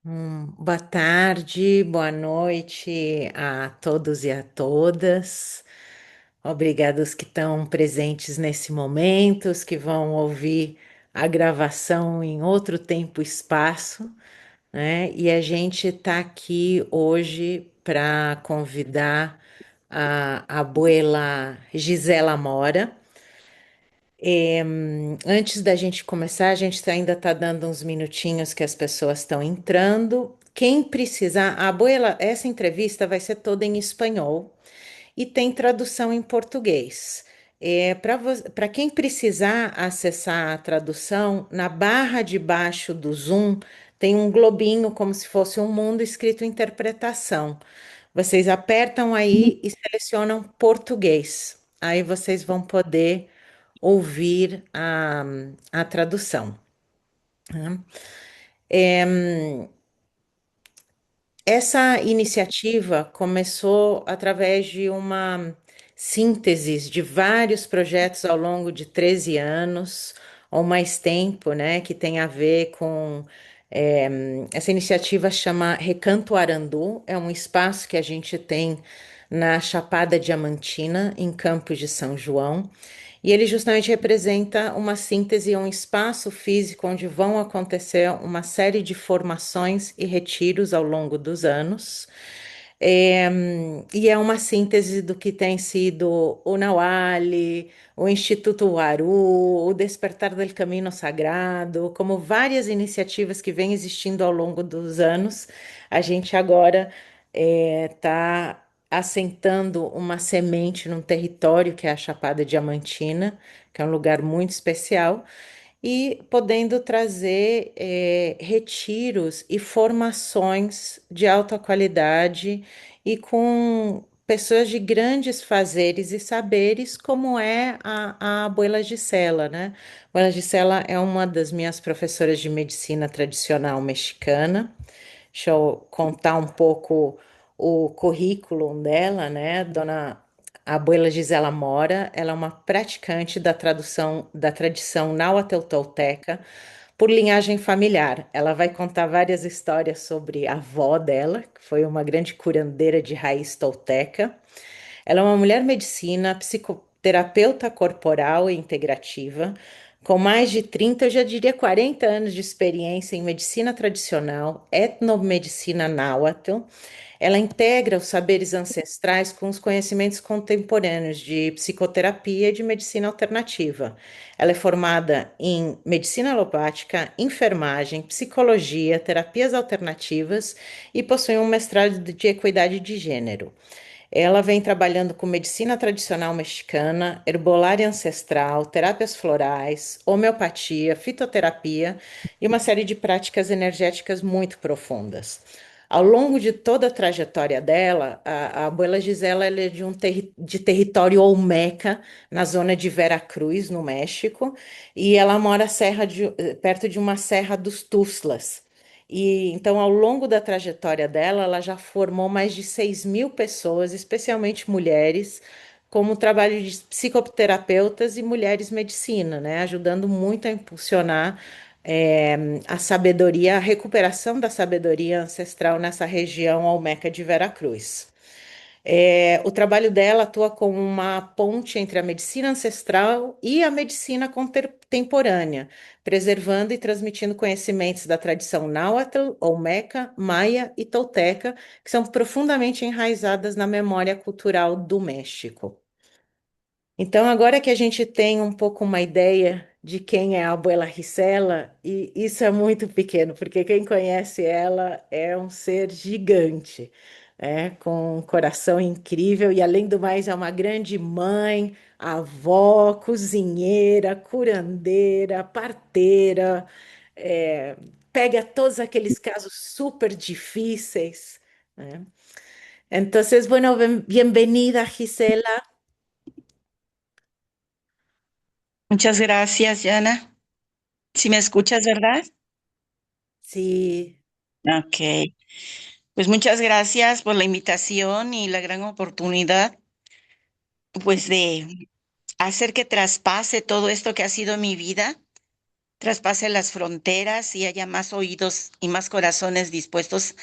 Boa tarde, boa noite a todos e a todas. Obrigados que estão presentes nesse momento, os que vão ouvir a gravação em outro tempo e espaço, né? E a gente está aqui hoje para convidar a abuela Gisela Mora. Antes da gente começar, a gente ainda está dando uns minutinhos que as pessoas estão entrando. Quem precisar, a abuela, essa entrevista vai ser toda em espanhol e tem tradução em português. Para quem precisar acessar a tradução, na barra de baixo do Zoom tem um globinho como se fosse um mundo escrito interpretação. Vocês apertam aí e selecionam português. Aí vocês vão poder ouvir a tradução, né? Essa iniciativa começou através de uma síntese de vários projetos ao longo de 13 anos ou mais tempo, né, que tem a ver com essa iniciativa chama Recanto Arandu, é um espaço que a gente tem na Chapada Diamantina, em Campos de São João. E ele justamente representa uma síntese, um espaço físico onde vão acontecer uma série de formações e retiros ao longo dos anos. É, e é uma síntese do que tem sido o Nauali, o Instituto Huaru, o Despertar del Camino Sagrado, como várias iniciativas que vêm existindo ao longo dos anos. A gente agora está assentando uma semente num território que é a Chapada Diamantina, que é um lugar muito especial, e podendo trazer retiros e formações de alta qualidade e com pessoas de grandes fazeres e saberes, como é a Abuela Gisela, né? A Abuela Gisela é uma das minhas professoras de medicina tradicional mexicana. Deixa eu contar um pouco o currículo dela, né? Dona Abuela Gisela Mora, ela é uma praticante da tradução da tradição náhuatl tolteca por linhagem familiar. Ela vai contar várias histórias sobre a avó dela, que foi uma grande curandeira de raiz tolteca. Ela é uma mulher medicina, psicoterapeuta corporal e integrativa, com mais de 30, eu já diria 40 anos de experiência em medicina tradicional, etnomedicina náhuatl. Ela integra os saberes ancestrais com os conhecimentos contemporâneos de psicoterapia e de medicina alternativa. Ela é formada em medicina alopática, enfermagem, psicologia, terapias alternativas e possui um mestrado de equidade de gênero. Ela vem trabalhando com medicina tradicional mexicana, herbolária ancestral, terapias florais, homeopatia, fitoterapia e uma série de práticas energéticas muito profundas. Ao longo de toda a trajetória dela, a abuela Gisela ela é de de território olmeca, na zona de Veracruz, no México, e ela mora perto de uma serra dos Tuzlas. E então, ao longo da trajetória dela, ela já formou mais de 6.000 pessoas, especialmente mulheres, como trabalho de psicoterapeutas e mulheres medicina, né? Ajudando muito a impulsionar a sabedoria, a recuperação da sabedoria ancestral nessa região Olmeca de Veracruz. O trabalho dela atua como uma ponte entre a medicina ancestral e a medicina contemporânea, preservando e transmitindo conhecimentos da tradição náhuatl, olmeca, maia e tolteca, que são profundamente enraizadas na memória cultural do México. Então, agora que a gente tem um pouco uma ideia de quem é a Abuela Ricela, e isso é muito pequeno, porque quem conhece ela é um ser gigante, né? Com um coração incrível, e além do mais, é uma grande mãe, avó, cozinheira, curandeira, parteira, é, pega todos aqueles casos super difíceis, né? Entonces, bueno, bienvenida, Gisela. Muchas gracias, Yana. Si me escuchas, ¿verdad? Sí. Ok. Pues muchas gracias por la invitación y la gran oportunidad, pues de hacer que traspase todo esto que ha sido mi vida traspase las fronteras y haya más oídos y más corazones dispuestos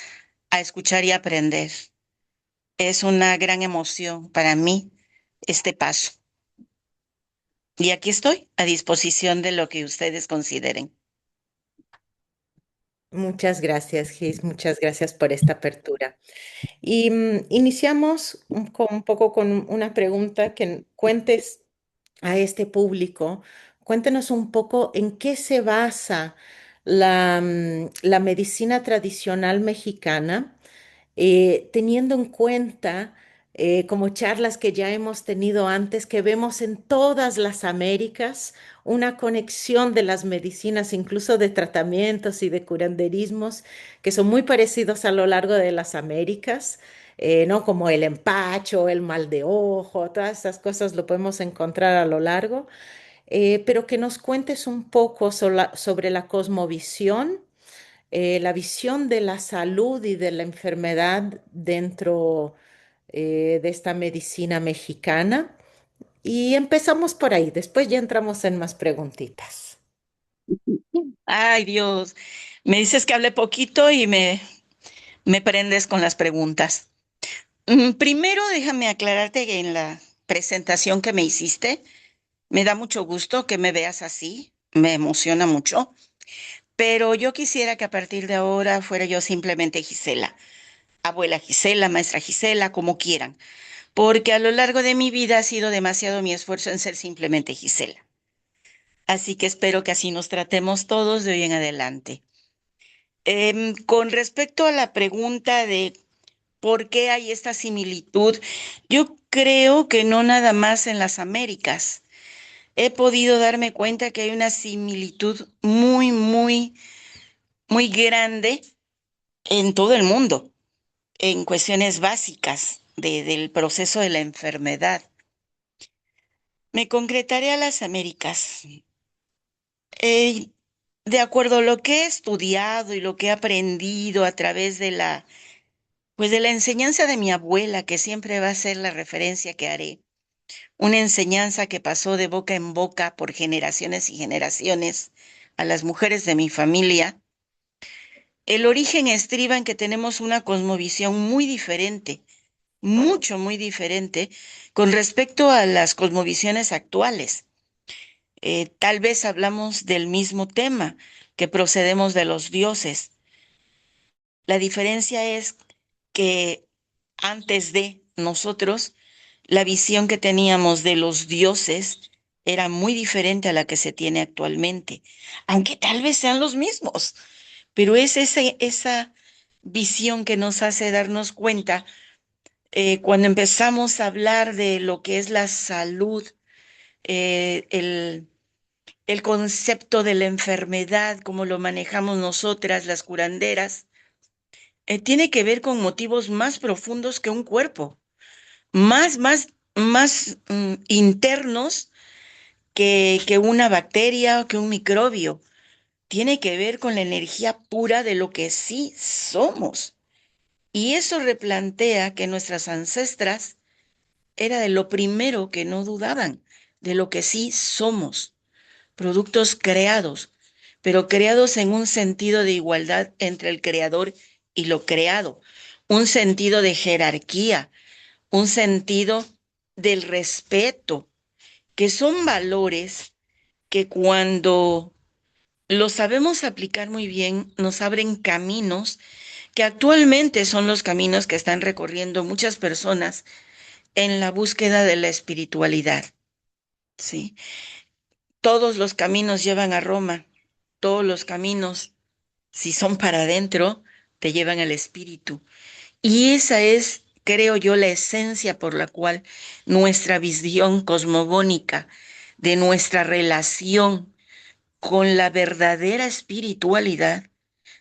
a escuchar y aprender. Es una gran emoción para mí este paso. Y aquí estoy a disposición de lo que ustedes consideren. Muchas gracias, Gis, muchas gracias por esta apertura. Y iniciamos un poco con una pregunta que cuentes a este público. Cuéntenos un poco en qué se basa la medicina tradicional mexicana, teniendo en cuenta, como charlas que ya hemos tenido antes, que vemos en todas las Américas una conexión de las medicinas, incluso de tratamientos y de curanderismos, que son muy parecidos a lo largo de las Américas. ¿No? Como el empacho, el mal de ojo, todas esas cosas lo podemos encontrar a lo largo, pero que nos cuentes un poco sobre la cosmovisión, la visión de la salud y de la enfermedad dentro de esta medicina mexicana. Y empezamos por ahí, después ya entramos en más preguntitas. Ay, Dios, me dices que hable poquito y me prendes con las preguntas. Primero, déjame aclararte que en la presentación que me hiciste, me da mucho gusto que me veas así, me emociona mucho, pero yo quisiera que a partir de ahora fuera yo simplemente Gisela, abuela Gisela, maestra Gisela, como quieran, porque a lo largo de mi vida ha sido demasiado mi esfuerzo en ser simplemente Gisela. Así que espero que así nos tratemos todos de hoy en adelante. Con respecto a la pregunta de por qué hay esta similitud, yo creo que no nada más en las Américas. He podido darme cuenta que hay una similitud muy, muy, muy grande en todo el mundo, en cuestiones básicas del proceso de la enfermedad. Me concretaré a las Américas. Eh, de acuerdo a lo que he estudiado y lo que he aprendido a través de pues de la enseñanza de mi abuela, que siempre va a ser la referencia que haré, una enseñanza que pasó de boca en boca por generaciones y generaciones a las mujeres de mi familia. El origen estriba en que tenemos una cosmovisión muy diferente, mucho, muy diferente con respecto a las cosmovisiones actuales. Tal vez hablamos del mismo tema, que procedemos de los dioses. La diferencia es que antes de nosotros, la visión que teníamos de los dioses era muy diferente a la que se tiene actualmente, aunque tal vez sean los mismos, pero es esa visión que nos hace darnos cuenta cuando empezamos a hablar de lo que es la salud, el concepto de la enfermedad, como lo manejamos nosotras, las curanderas, tiene que ver con motivos más profundos que un cuerpo, más internos que una bacteria o que un microbio. Tiene que ver con la energía pura de lo que sí somos. Y eso replantea que nuestras ancestras era de lo primero que no dudaban, de lo que sí somos, productos creados, pero creados en un sentido de igualdad entre el creador y lo creado, un sentido de jerarquía, un sentido del respeto, que son valores que cuando los sabemos aplicar muy bien, nos abren caminos que actualmente son los caminos que están recorriendo muchas personas en la búsqueda de la espiritualidad, ¿sí? Todos los caminos llevan a Roma, todos los caminos, si son para adentro, te llevan al espíritu. Y esa es, creo yo, la esencia por la cual nuestra visión cosmogónica de nuestra relación con la verdadera espiritualidad,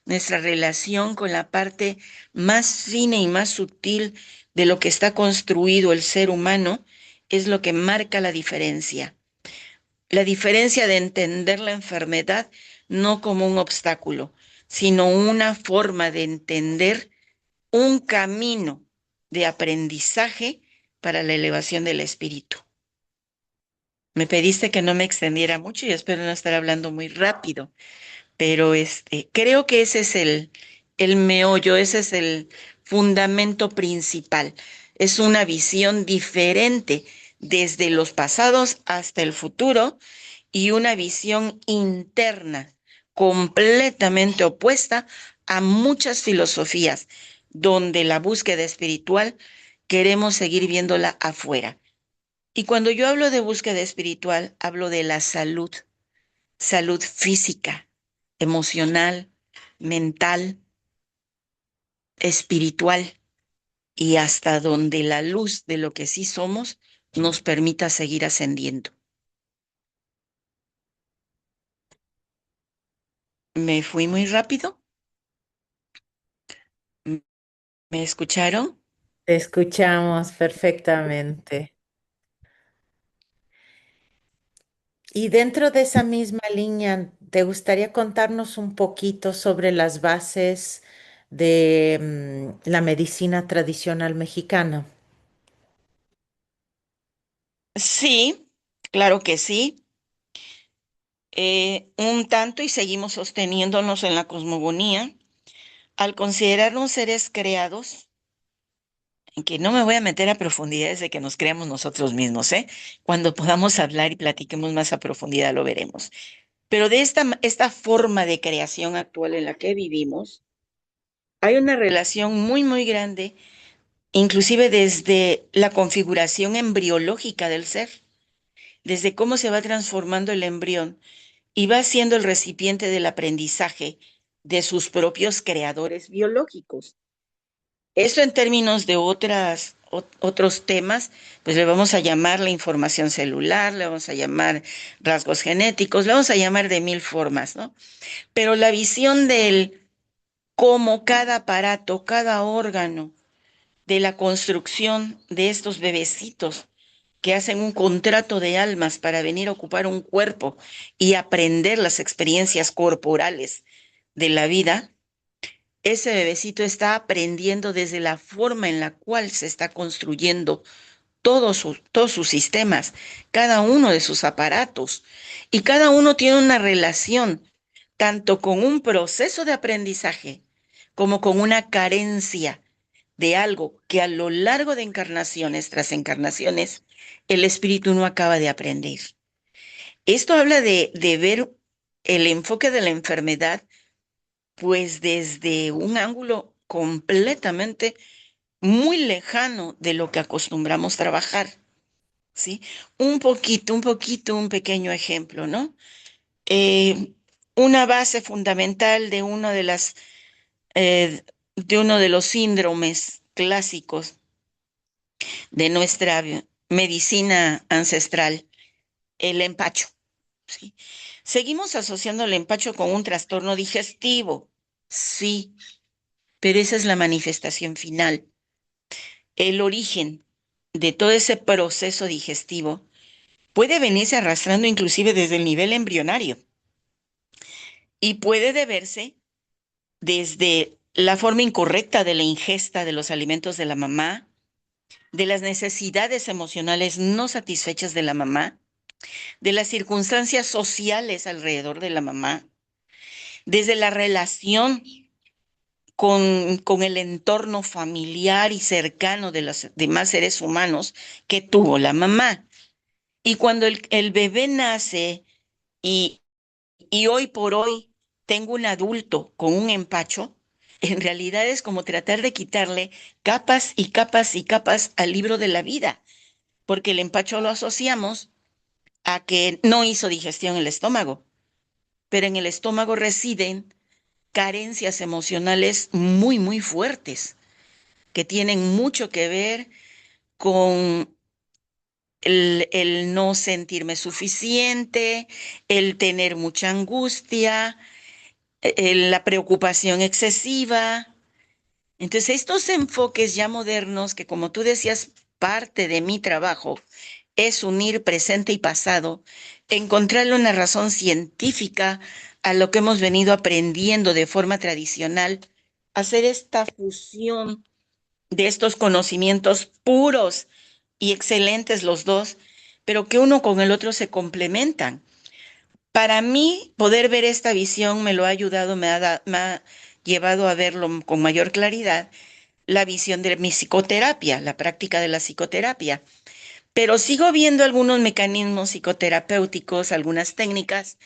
nuestra relación con la parte más fina y más sutil de lo que está construido el ser humano, es lo que marca la diferencia. La diferencia de entender la enfermedad no como un obstáculo, sino una forma de entender un camino de aprendizaje para la elevación del espíritu. Me pediste que no me extendiera mucho y espero no estar hablando muy rápido, pero creo que ese es el meollo, ese es el fundamento principal. Es una visión diferente desde los pasados hasta el futuro y una visión interna completamente opuesta a muchas filosofías donde la búsqueda espiritual queremos seguir viéndola afuera. Y cuando yo hablo de búsqueda espiritual, hablo de la salud, salud física, emocional, mental, espiritual y hasta donde la luz de lo que sí somos nos permita seguir ascendiendo. ¿Me fui muy rápido? ¿Me escucharon? Te escuchamos perfectamente. Y dentro de esa misma línea, ¿te gustaría contarnos un poquito sobre las bases de la medicina tradicional mexicana? Sí, claro que sí. Un tanto y seguimos sosteniéndonos en la cosmogonía al considerarnos seres creados, en que no me voy a meter a profundidades de que nos creamos nosotros mismos, ¿eh? Cuando podamos hablar y platiquemos más a profundidad lo veremos. Pero de esta forma de creación actual en la que vivimos, hay una relación muy, muy grande, inclusive desde la configuración embriológica del ser, desde cómo se va transformando el embrión y va siendo el recipiente del aprendizaje de sus propios creadores biológicos. Esto en términos de otros temas, pues le vamos a llamar la información celular, le vamos a llamar rasgos genéticos, le vamos a llamar de mil formas, ¿no? Pero la visión del cómo cada aparato, cada órgano de la construcción de estos bebecitos que hacen un contrato de almas para venir a ocupar un cuerpo y aprender las experiencias corporales de la vida, ese bebecito está aprendiendo desde la forma en la cual se está construyendo todos sus sistemas, cada uno de sus aparatos, y cada uno tiene una relación tanto con un proceso de aprendizaje como con una carencia de algo que a lo largo de encarnaciones tras encarnaciones el espíritu no acaba de aprender. Esto habla de ver el enfoque de la enfermedad pues desde un ángulo completamente muy lejano de lo que acostumbramos trabajar, ¿sí? Un pequeño ejemplo, ¿no? Eh, una base fundamental de uno de los síndromes clásicos de nuestra medicina ancestral, el empacho, ¿sí? Seguimos asociando el empacho con un trastorno digestivo, sí, pero esa es la manifestación final. El origen de todo ese proceso digestivo puede venirse arrastrando inclusive desde el nivel embrionario y puede deberse desde la forma incorrecta de la ingesta de los alimentos de la mamá, de las necesidades emocionales no satisfechas de la mamá, de las circunstancias sociales alrededor de la mamá, desde la relación con el entorno familiar y cercano de los demás seres humanos que tuvo la mamá. Y cuando el bebé nace y, y hoy por hoy tengo un adulto con un empacho, en realidad es como tratar de quitarle capas y capas y capas al libro de la vida, porque el empacho lo asociamos a que no hizo digestión el estómago, pero en el estómago residen carencias emocionales muy, muy fuertes que tienen mucho que ver con el no sentirme suficiente, el tener mucha angustia, la preocupación excesiva. Entonces, estos enfoques ya modernos, que como tú decías, parte de mi trabajo es unir presente y pasado, encontrarle una razón científica a lo que hemos venido aprendiendo de forma tradicional, hacer esta fusión de estos conocimientos puros y excelentes los dos, pero que uno con el otro se complementan. Para mí, poder ver esta visión me lo ha ayudado, me ha llevado a verlo con mayor claridad, la visión de mi psicoterapia, la práctica de la psicoterapia. Pero sigo viendo algunos mecanismos psicoterapéuticos, algunas técnicas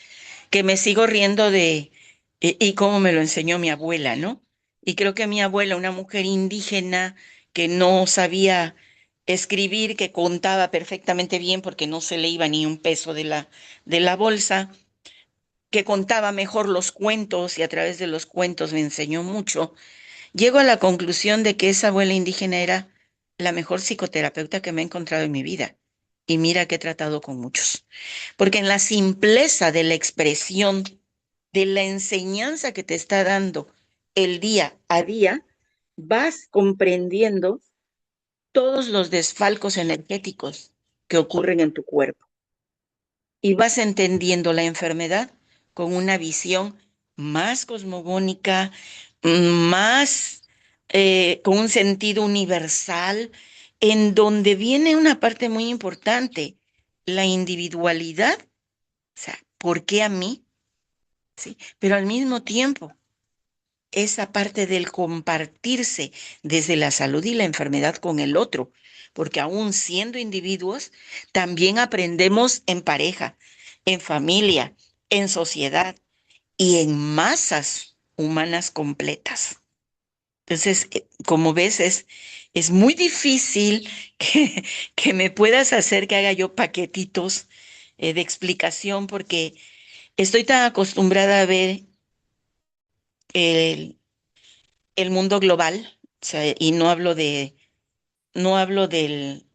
que me sigo riendo de, y cómo me lo enseñó mi abuela, ¿no? Y creo que mi abuela, una mujer indígena que no sabía escribir, que contaba perfectamente bien porque no se le iba ni un peso de la bolsa, que contaba mejor los cuentos y a través de los cuentos me enseñó mucho, llego a la conclusión de que esa abuela indígena era la mejor psicoterapeuta que me he encontrado en mi vida. Y mira que he tratado con muchos. Porque en la simpleza de la expresión, de la enseñanza que te está dando el día a día, vas comprendiendo todos los desfalcos energéticos que ocurren en tu cuerpo y vas entendiendo la enfermedad con una visión más cosmogónica, más con un sentido universal, en donde viene una parte muy importante, la individualidad, o sea, ¿por qué a mí? ¿Sí? Pero al mismo tiempo, esa parte del compartirse desde la salud y la enfermedad con el otro, porque aún siendo individuos, también aprendemos en pareja, en familia, en sociedad y en masas humanas completas. Entonces, como ves, es muy difícil que me puedas hacer que haga yo paquetitos de explicación porque estoy tan acostumbrada a ver el, el mundo global, o sea, y no hablo no hablo del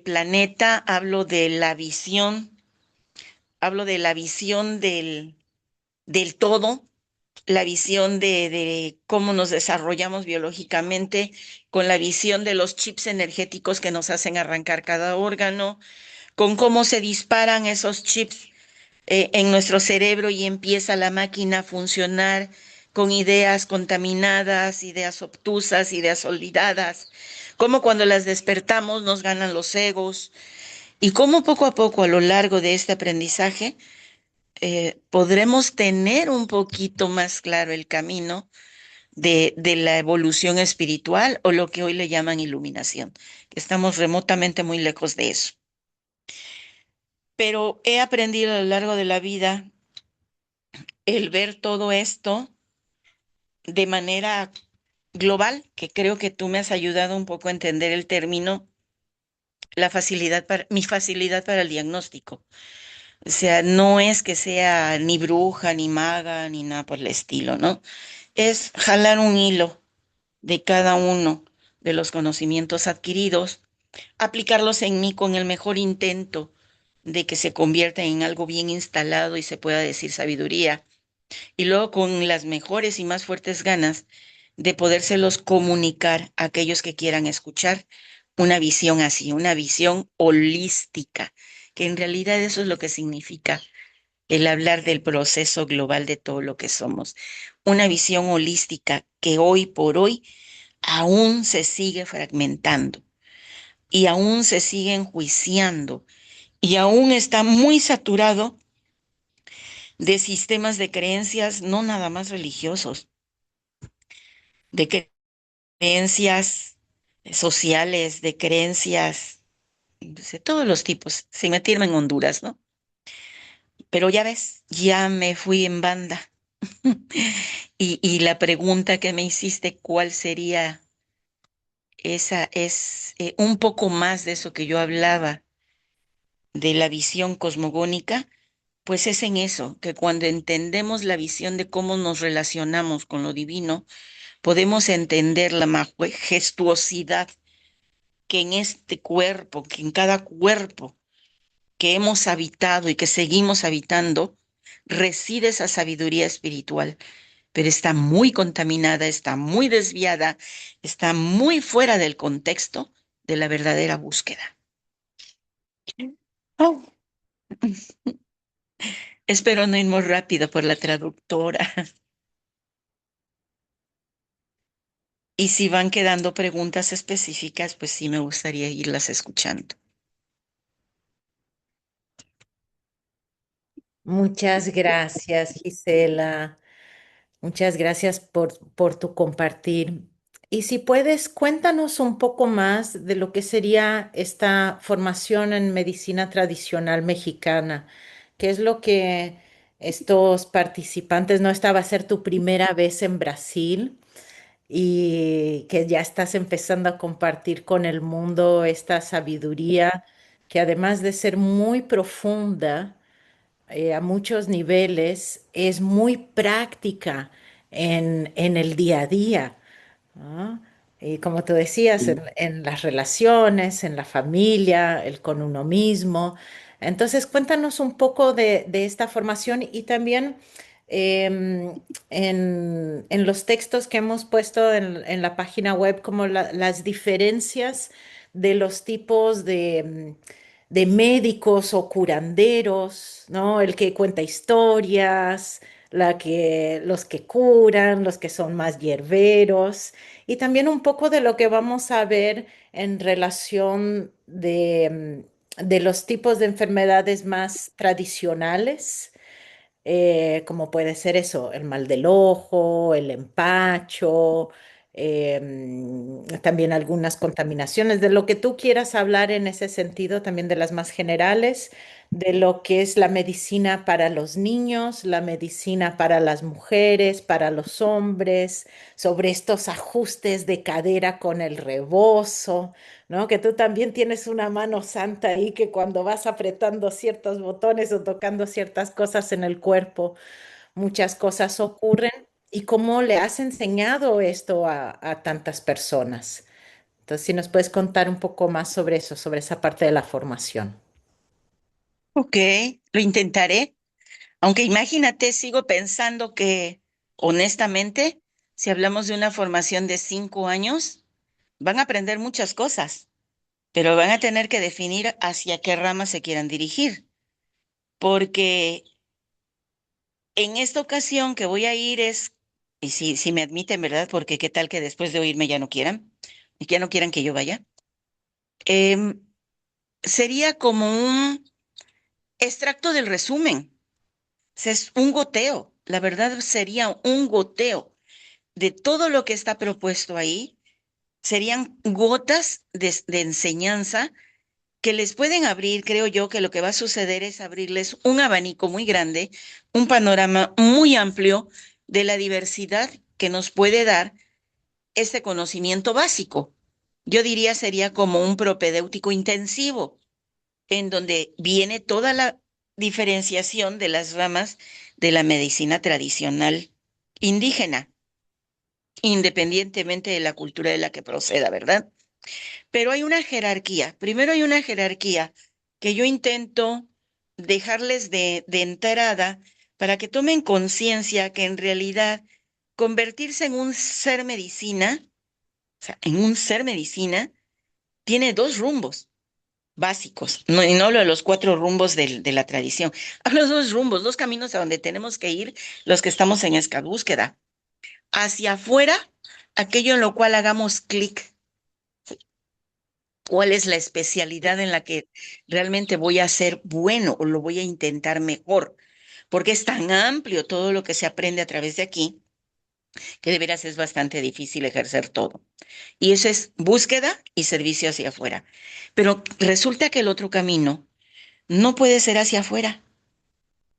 planeta, hablo de la visión del todo, la visión de cómo nos desarrollamos biológicamente, con la visión de los chips energéticos que nos hacen arrancar cada órgano, con cómo se disparan esos chips en nuestro cerebro y empieza la máquina a funcionar con ideas contaminadas, ideas obtusas, ideas olvidadas, como cuando las despertamos nos ganan los egos y cómo poco a poco a lo largo de este aprendizaje podremos tener un poquito más claro el camino de la evolución espiritual o lo que hoy le llaman iluminación, que estamos remotamente muy lejos de eso. Pero he aprendido a lo largo de la vida el ver todo esto de manera global, que creo que tú me has ayudado un poco a entender el término, mi facilidad para el diagnóstico. O sea, no es que sea ni bruja, ni maga, ni nada por el estilo, ¿no? Es jalar un hilo de cada uno de los conocimientos adquiridos, aplicarlos en mí con el mejor intento de que se convierta en algo bien instalado y se pueda decir sabiduría, y luego con las mejores y más fuertes ganas de podérselos comunicar a aquellos que quieran escuchar una visión así, una visión holística, que en realidad eso es lo que significa el hablar del proceso global de todo lo que somos. Una visión holística que hoy por hoy aún se sigue fragmentando y aún se sigue enjuiciando y aún está muy saturado de sistemas de creencias, no nada más religiosos, de creencias sociales, de creencias pues, de todos los tipos, sin meterme en Honduras, ¿no? Pero ya ves, ya me fui en banda. Y la pregunta que me hiciste, ¿cuál sería esa? Es un poco más de eso que yo hablaba, de la visión cosmogónica, pues es en eso, que cuando entendemos la visión de cómo nos relacionamos con lo divino, podemos entender la majestuosidad que en este cuerpo, que en cada cuerpo que hemos habitado y que seguimos habitando, reside esa sabiduría espiritual, pero está muy contaminada, está muy desviada, está muy fuera del contexto de la verdadera búsqueda. Oh, espero no ir muy rápido por la traductora. Y si van quedando preguntas específicas, pues sí me gustaría irlas escuchando. Muchas gracias, Gisela. Muchas gracias por tu compartir. Y si puedes, cuéntanos un poco más de lo que sería esta formación en medicina tradicional mexicana. ¿Qué es lo que estos participantes, no esta va a ser tu primera vez en Brasil y que ya estás empezando a compartir con el mundo esta sabiduría que además de ser muy profunda, a muchos niveles, es muy práctica en el día a día, ¿no? Y como tú decías, en las relaciones, en la familia, el con uno mismo. Entonces, cuéntanos un poco de esta formación y también en los textos que hemos puesto en la página web, como las diferencias de los tipos de médicos o curanderos, ¿no? El que cuenta historias, los que curan, los que son más hierberos, y también un poco de lo que vamos a ver en relación de los tipos de enfermedades más tradicionales, como puede ser eso, el mal del ojo, el empacho, también algunas contaminaciones, de lo que tú quieras hablar en ese sentido, también de las más generales, de lo que es la medicina para los niños, la medicina para las mujeres, para los hombres, sobre estos ajustes de cadera con el rebozo, ¿no? Que tú también tienes una mano santa ahí que cuando vas apretando ciertos botones o tocando ciertas cosas en el cuerpo, muchas cosas ocurren. ¿Y cómo le has enseñado esto a tantas personas? Entonces, si nos puedes contar un poco más sobre eso, sobre esa parte de la formación. Ok, lo intentaré. Aunque imagínate, sigo pensando que, honestamente, si hablamos de una formación de 5 años, van a aprender muchas cosas, pero van a tener que definir hacia qué rama se quieran dirigir, porque en esta ocasión que voy a ir es, y si me admiten, ¿verdad? Porque qué tal que después de oírme ya no quieran, y que ya no quieran que yo vaya. Em, Sería como un extracto del resumen, o sea, es un goteo, la verdad sería un goteo de todo lo que está propuesto ahí, serían gotas de enseñanza que les pueden abrir, creo yo que lo que va a suceder es abrirles un abanico muy grande, un panorama muy amplio de la diversidad que nos puede dar este conocimiento básico. Yo diría sería como un propedéutico intensivo, en donde viene toda la diferenciación de las ramas de la medicina tradicional indígena, independientemente de la cultura de la que proceda, ¿verdad? Pero hay una jerarquía. Primero hay una jerarquía que yo intento dejarles de entrada para que tomen conciencia que en realidad convertirse en un ser medicina, o sea, en un ser medicina, tiene dos rumbos básicos, no, y no hablo de los cuatro rumbos de la tradición, hablo de dos rumbos, dos caminos a donde tenemos que ir los que estamos en esta búsqueda. Hacia afuera, aquello en lo cual hagamos clic, cuál es la especialidad en la que realmente voy a ser bueno o lo voy a intentar mejor, porque es tan amplio todo lo que se aprende a través de aquí que de veras es bastante difícil ejercer todo. Y eso es búsqueda y servicio hacia afuera. Pero resulta que el otro camino no puede ser hacia afuera,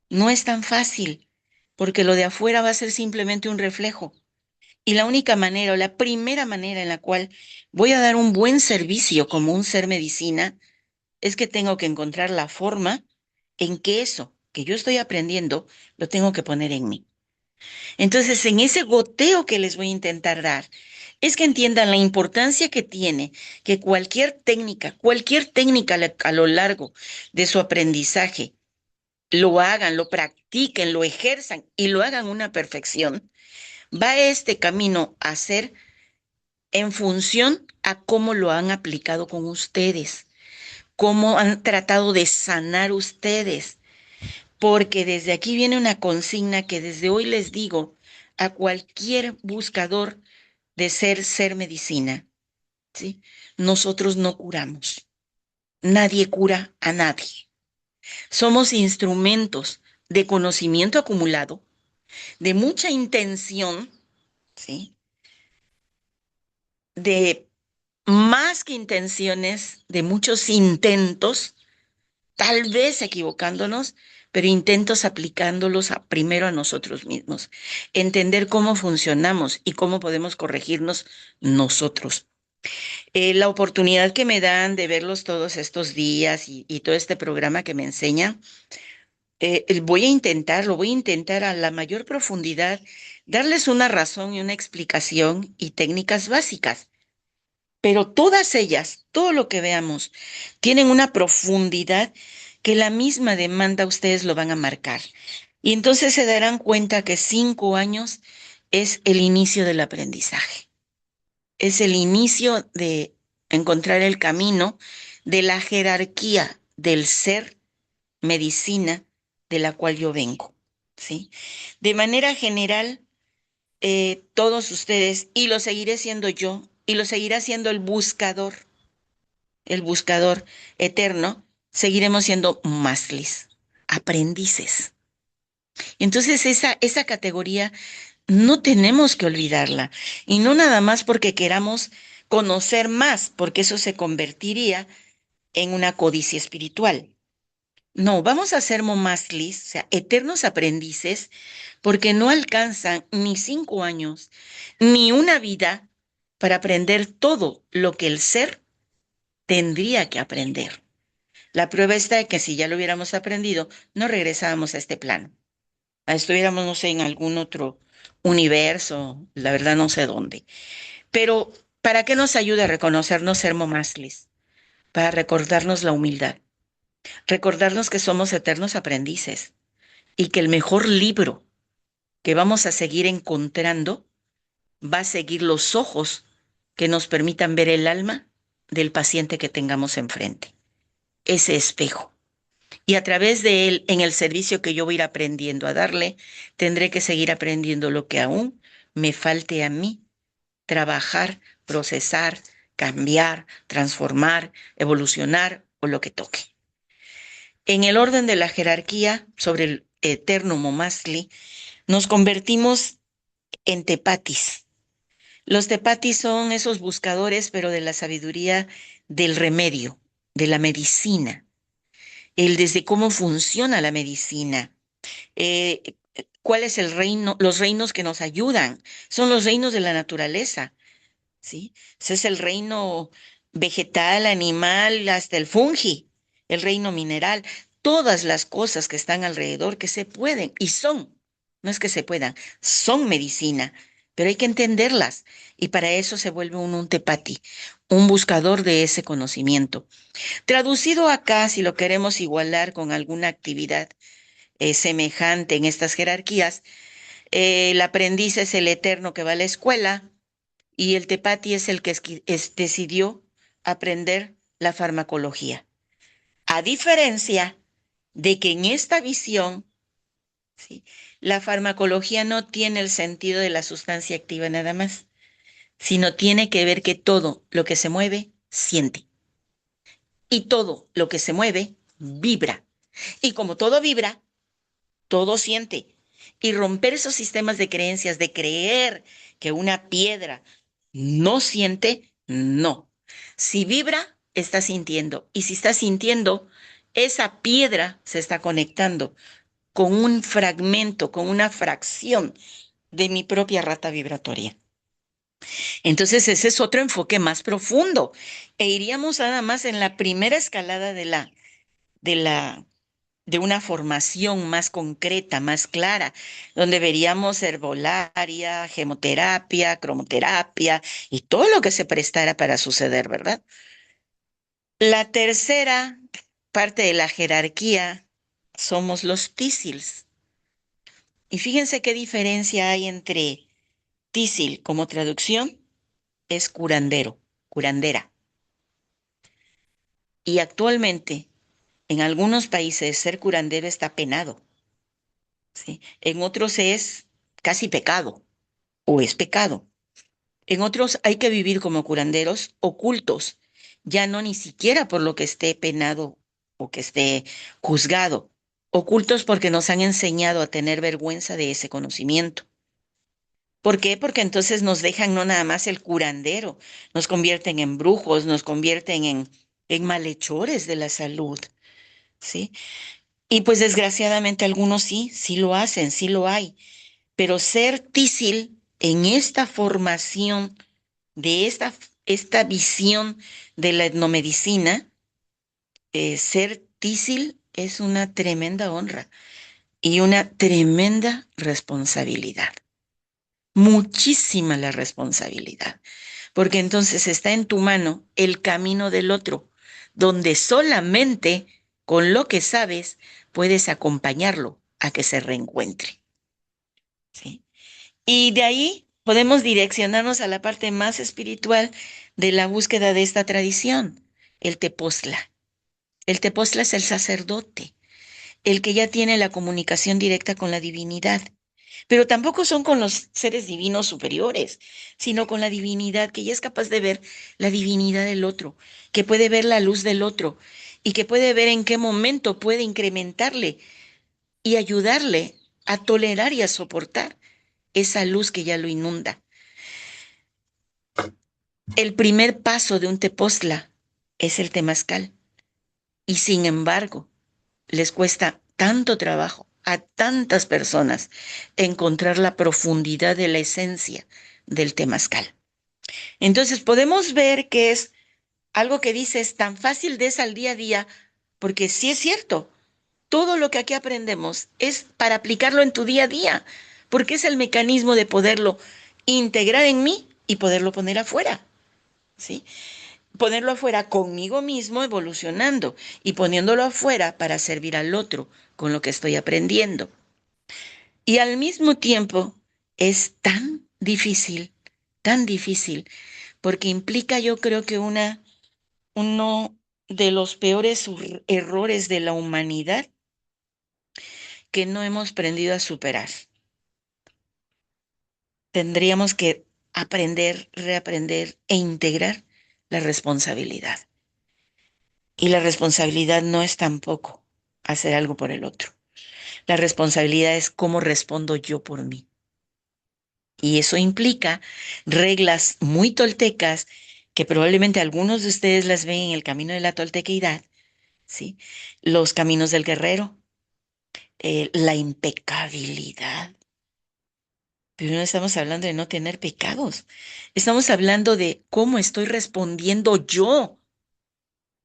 no es tan fácil, porque lo de afuera va a ser simplemente un reflejo. Y la única manera o la primera manera en la cual voy a dar un buen servicio como un ser medicina es que tengo que encontrar la forma en que eso que yo estoy aprendiendo lo tengo que poner en mí. Entonces, en ese goteo que les voy a intentar dar, es que entiendan la importancia que tiene que cualquier técnica a lo largo de su aprendizaje, lo hagan, lo practiquen, lo ejerzan y lo hagan una perfección, va este camino a ser en función a cómo lo han aplicado con ustedes, cómo han tratado de sanar ustedes, porque desde aquí viene una consigna que desde hoy les digo a cualquier buscador de ser medicina, ¿sí? Nosotros no curamos. Nadie cura a nadie. Somos instrumentos de conocimiento acumulado, de mucha intención, ¿sí? De más que intenciones, de muchos intentos, tal vez equivocándonos, pero intentos aplicándolos primero a nosotros mismos. Entender cómo funcionamos y cómo podemos corregirnos nosotros. La oportunidad que me dan de verlos todos estos días y todo este programa que me enseña, voy a intentar a la mayor profundidad darles una razón y una explicación y técnicas básicas. Pero todas ellas, todo lo que veamos, tienen una profundidad que la misma demanda ustedes lo van a marcar. Y entonces se darán cuenta que 5 años es el inicio del aprendizaje, es el inicio de encontrar el camino de la jerarquía del ser medicina de la cual yo vengo, ¿sí? De manera general, todos ustedes, y lo seguiré siendo yo, y lo seguirá siendo el buscador eterno, seguiremos siendo mastlis, aprendices. Entonces esa categoría no tenemos que olvidarla, y no nada más porque queramos conocer más, porque eso se convertiría en una codicia espiritual. No, vamos a ser momastlis, o sea, eternos aprendices, porque no alcanzan ni 5 años, ni una vida para aprender todo lo que el ser tendría que aprender. La prueba está de que si ya lo hubiéramos aprendido, no regresábamos a este plano. Estuviéramos, no sé, en algún otro universo, la verdad no sé dónde. Pero, ¿para qué nos ayuda a reconocernos ser momastlis? Para recordarnos la humildad, recordarnos que somos eternos aprendices y que el mejor libro que vamos a seguir encontrando va a seguir los ojos que nos permitan ver el alma del paciente que tengamos enfrente, ese espejo. Y a través de él, en el servicio que yo voy a ir aprendiendo a darle, tendré que seguir aprendiendo lo que aún me falte a mí trabajar, procesar, cambiar, transformar, evolucionar o lo que toque. En el orden de la jerarquía sobre el eterno Momastli, nos convertimos en tepatis. Los tepatis son esos buscadores, pero de la sabiduría del remedio, de la medicina, el desde cómo funciona la medicina, eh, cuál es el reino, los reinos que nos ayudan, son los reinos de la naturaleza, ¿sí? Ese es el reino vegetal, animal, hasta el fungi, el reino mineral, todas las cosas que están alrededor que se pueden y son, no es que se puedan, son medicina, pero hay que entenderlas y para eso se vuelve un tepati, un buscador de ese conocimiento. Traducido acá, si lo queremos igualar con alguna actividad semejante en estas jerarquías, el aprendiz es el eterno que va a la escuela, y el Tepati es el que decidió aprender la farmacología. A diferencia de que en esta visión, ¿sí?, la farmacología no tiene el sentido de la sustancia activa nada más, sino tiene que ver que todo lo que se mueve siente y todo lo que se mueve vibra. Y como todo vibra, todo siente. Y romper esos sistemas de creencias, de creer que una piedra no siente, no. Si vibra, está sintiendo. Y si está sintiendo, esa piedra se está conectando con un fragmento, con una fracción de mi propia rata vibratoria. Entonces ese es otro enfoque más profundo. E iríamos nada más en la primera escalada de la de una formación más concreta, más clara, donde veríamos herbolaria, gemoterapia, cromoterapia y todo lo que se prestara para suceder, ¿verdad? La tercera parte de la jerarquía somos los tísils. Y fíjense qué diferencia hay entre tísil como traducción, es curandero, curandera. Y actualmente, en algunos países, ser curandero está penado. ¿Sí? En otros es casi pecado o es pecado. En otros hay que vivir como curanderos ocultos, ya no ni siquiera por lo que esté penado o que esté juzgado, ocultos porque nos han enseñado a tener vergüenza de ese conocimiento. ¿Por qué? Porque entonces nos dejan no nada más el curandero, nos convierten en brujos, nos convierten en malhechores de la salud, ¿sí? Y pues desgraciadamente algunos sí, sí lo hacen, sí lo hay, pero ser tísil en esta formación de esta visión de la etnomedicina, ser tísil es una tremenda honra y una tremenda responsabilidad. Muchísima la responsabilidad, porque entonces está en tu mano el camino del otro, donde solamente con lo que sabes puedes acompañarlo a que se reencuentre, ¿sí? Y de ahí podemos direccionarnos a la parte más espiritual de la búsqueda de esta tradición, el Tepoztla. El Tepoztla es el sacerdote, el que ya tiene la comunicación directa con la divinidad. Pero tampoco son con los seres divinos superiores, sino con la divinidad, que ya es capaz de ver la divinidad del otro, que puede ver la luz del otro y que puede ver en qué momento puede incrementarle y ayudarle a tolerar y a soportar esa luz que ya lo inunda. El primer paso de un tepoztla es el temazcal y sin embargo les cuesta tanto trabajo a tantas personas encontrar la profundidad de la esencia del temazcal. Entonces podemos ver que es algo que dices tan fácil de es al día a día, porque sí es cierto, todo lo que aquí aprendemos es para aplicarlo en tu día a día, porque es el mecanismo de poderlo integrar en mí y poderlo poner afuera, ¿sí? Ponerlo afuera conmigo mismo evolucionando y poniéndolo afuera para servir al otro con lo que estoy aprendiendo. Y al mismo tiempo es tan difícil, porque implica yo creo que uno de los peores errores de la humanidad que no hemos aprendido a superar. Tendríamos que aprender, reaprender e integrar la responsabilidad. Y la responsabilidad no es tampoco hacer algo por el otro. La responsabilidad es cómo respondo yo por mí. Y eso implica reglas muy toltecas que probablemente algunos de ustedes las ven en el camino de la toltequidad, ¿sí? Los caminos del guerrero, la impecabilidad. Pero no estamos hablando de no tener pecados. Estamos hablando de cómo estoy respondiendo yo.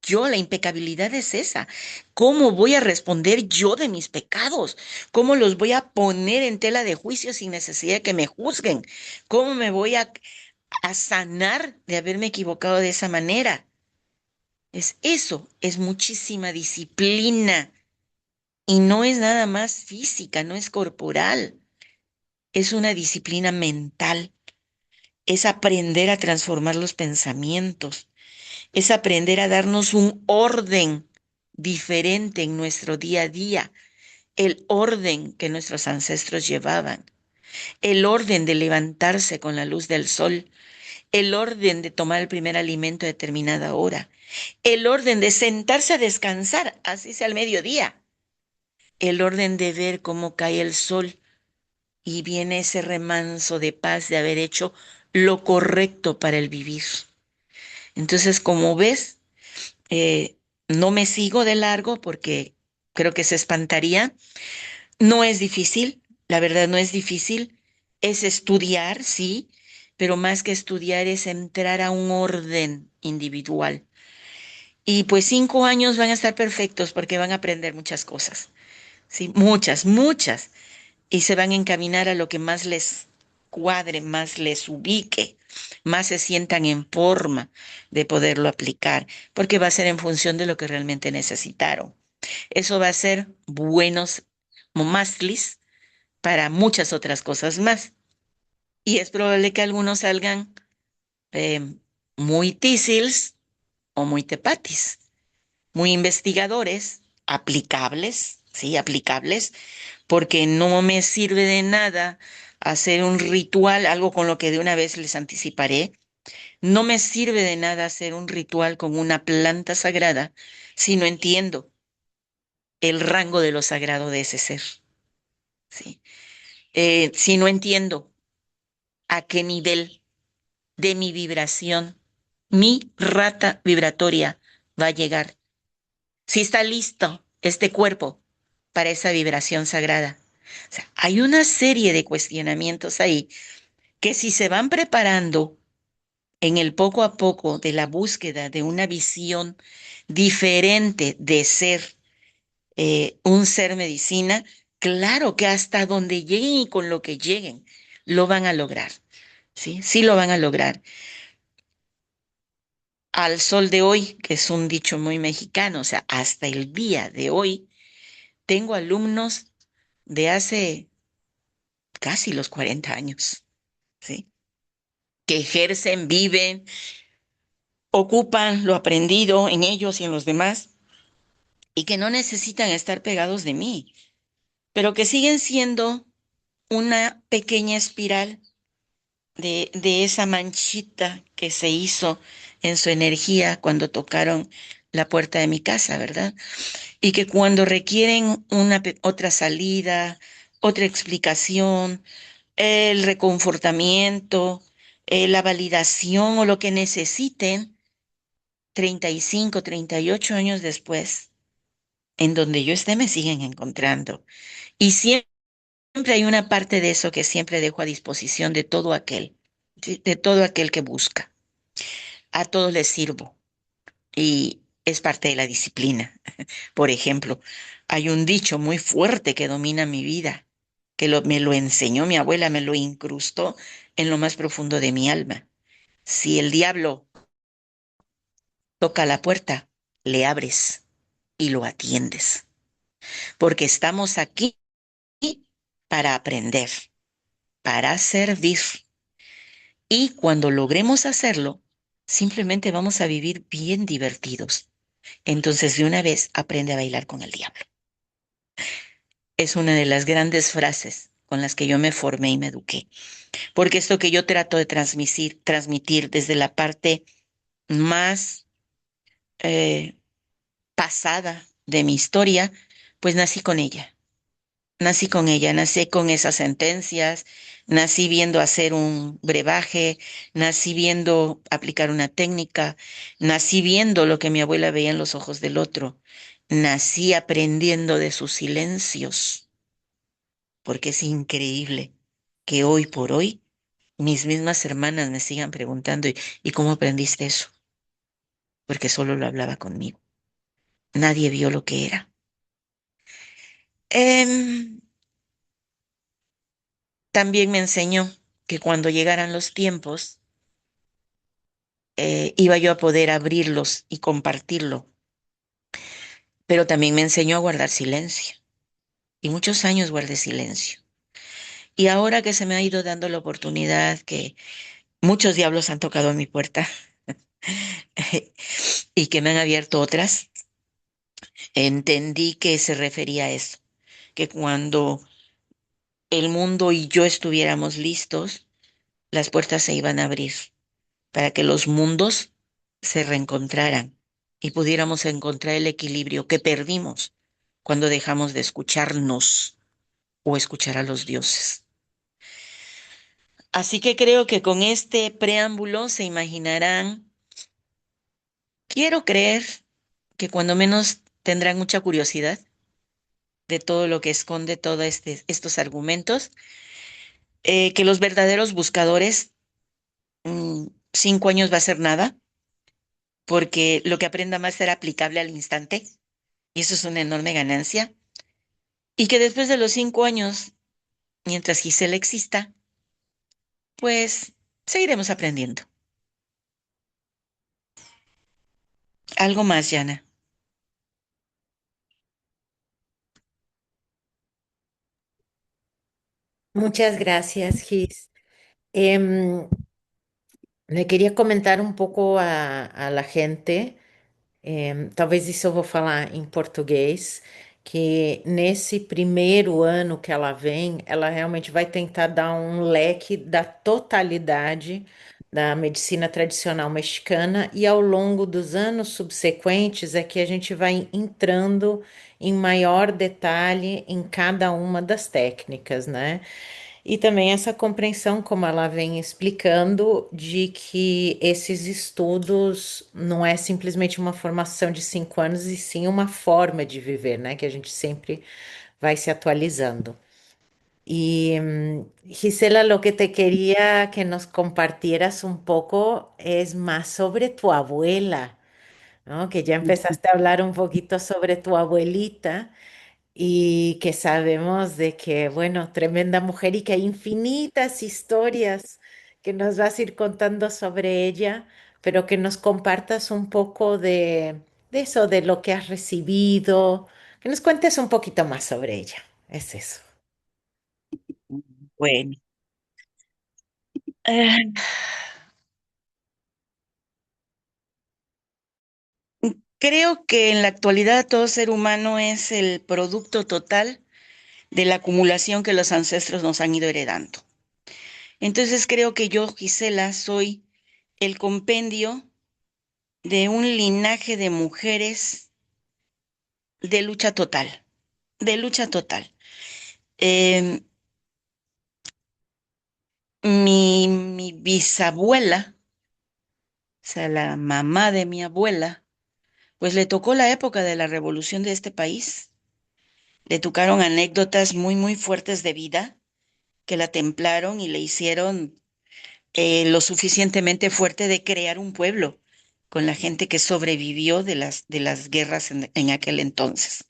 Yo, la impecabilidad es esa. ¿Cómo voy a responder yo de mis pecados? ¿Cómo los voy a poner en tela de juicio sin necesidad de que me juzguen? ¿Cómo me voy a sanar de haberme equivocado de esa manera? Es eso, es muchísima disciplina y no es nada más física, no es corporal, es una disciplina mental, es aprender a transformar los pensamientos, es aprender a darnos un orden diferente en nuestro día a día, el orden que nuestros ancestros llevaban, el orden de levantarse con la luz del sol, el orden de tomar el primer alimento a determinada hora, el orden de sentarse a descansar, así sea al mediodía, el orden de ver cómo cae el sol y viene ese remanso de paz de haber hecho lo correcto para el vivir. Entonces, como ves, no me sigo de largo porque creo que se espantaría. No es difícil, la verdad no es difícil. Es estudiar, sí, pero más que estudiar es entrar a un orden individual. Y pues 5 años van a estar perfectos porque van a aprender muchas cosas, sí, muchas, muchas. Y se van a encaminar a lo que más les cuadre, más les ubique, más se sientan en forma de poderlo aplicar, porque va a ser en función de lo que realmente necesitaron. Eso va a ser buenos momastlis para muchas otras cosas más. Y es probable que algunos salgan eh, muy tísils o muy tepatis, muy investigadores, aplicables, sí, aplicables, porque no me sirve de nada hacer un ritual, algo con lo que de una vez les anticiparé. No me sirve de nada hacer un ritual con una planta sagrada si no entiendo el rango de lo sagrado de ese ser, ¿sí? Si no entiendo a qué nivel de mi vibración mi rata vibratoria va a llegar, si está listo este cuerpo para esa vibración sagrada. O sea, hay una serie de cuestionamientos ahí que si se van preparando en el poco a poco de la búsqueda de una visión diferente de ser un ser medicina, claro que hasta donde lleguen y con lo que lleguen, lo van a lograr, ¿sí? Sí lo van a lograr. Al sol de hoy, que es un dicho muy mexicano, o sea, hasta el día de hoy, tengo alumnos de hace casi los 40 años, ¿sí? Que ejercen, viven, ocupan lo aprendido en ellos y en los demás y que no necesitan estar pegados de mí, pero que siguen siendo una pequeña espiral de esa manchita que se hizo en su energía cuando tocaron la puerta de mi casa, ¿verdad? Y que cuando requieren otra salida, otra explicación, el reconfortamiento, la validación o lo que necesiten, 35, 38 años después, en donde yo esté, me siguen encontrando. Y siempre hay una parte de eso que siempre dejo a disposición de todo aquel, ¿sí? De todo aquel que busca. A todos les sirvo y es parte de la disciplina. Por ejemplo, hay un dicho muy fuerte que domina mi vida, que me lo enseñó mi abuela, me lo incrustó en lo más profundo de mi alma. Si el diablo toca la puerta, le abres y lo atiendes, porque estamos aquí para aprender, para servir. Y cuando logremos hacerlo, simplemente vamos a vivir bien divertidos. Entonces, de una vez, aprende a bailar con el diablo. Es una de las grandes frases con las que yo me formé y me eduqué, porque esto que yo trato de transmitir desde la parte más eh, pasada de mi historia, pues nací con esas sentencias, nací viendo hacer un brebaje, nací viendo aplicar una técnica, nací viendo lo que mi abuela veía en los ojos del otro, nací aprendiendo de sus silencios, porque es increíble que hoy por hoy mis mismas hermanas me sigan preguntando, ¿y cómo aprendiste eso? Porque solo lo hablaba conmigo. Nadie vio lo que era. Em, También me enseñó que cuando llegaran los tiempos, iba yo a poder abrirlos y compartirlo, pero también me enseñó a guardar silencio. Y muchos años guardé silencio. Y ahora que se me ha ido dando la oportunidad, que muchos diablos han tocado a mi puerta y que me han abierto otras, entendí que se refería a eso, que cuando el mundo y yo estuviéramos listos, las puertas se iban a abrir para que los mundos se reencontraran y pudiéramos encontrar el equilibrio que perdimos cuando dejamos de escucharnos o escuchar a los dioses. Así que creo que con este preámbulo se imaginarán, quiero creer que cuando menos tendrán mucha curiosidad de todo lo que esconde todos estos argumentos, que los verdaderos buscadores, 5 años va a ser nada, porque lo que aprenda más será aplicable al instante, y eso es una enorme ganancia, y que después de los 5 años, mientras Gisela exista, pues seguiremos aprendiendo. Algo más, Yana. Muchas gracias, Gis. Le queria comentar um pouco a la gente, talvez isso eu vou falar em português, que nesse primeiro ano que ela vem, ela realmente vai tentar dar um leque da totalidade da medicina tradicional mexicana, e ao longo dos anos subsequentes é que a gente vai entrando em maior detalhe em cada uma das técnicas, né? E também essa compreensão, como ela vem explicando, de que esses estudos não é simplesmente uma formação de 5 anos, e sim uma forma de viver, né? Que a gente sempre vai se atualizando. Y Gisela, lo que te quería que nos compartieras un poco es más sobre tu abuela, ¿no? Que ya empezaste a hablar un poquito sobre tu abuelita y que sabemos de que, bueno, tremenda mujer, y que hay infinitas historias que nos vas a ir contando sobre ella, pero que nos compartas un poco de eso, de lo que has recibido, que nos cuentes un poquito más sobre ella. Es eso. Bueno, eh, creo que en la actualidad todo ser humano es el producto total de la acumulación que los ancestros nos han ido heredando. Entonces creo que yo, Gisela, soy el compendio de un linaje de mujeres de lucha total, de lucha total. Em, mi bisabuela, o sea, la mamá de mi abuela, pues le tocó la época de la revolución de este país. Le tocaron anécdotas muy, muy fuertes de vida que la templaron y le hicieron lo suficientemente fuerte de crear un pueblo con la gente que sobrevivió de las guerras en aquel entonces.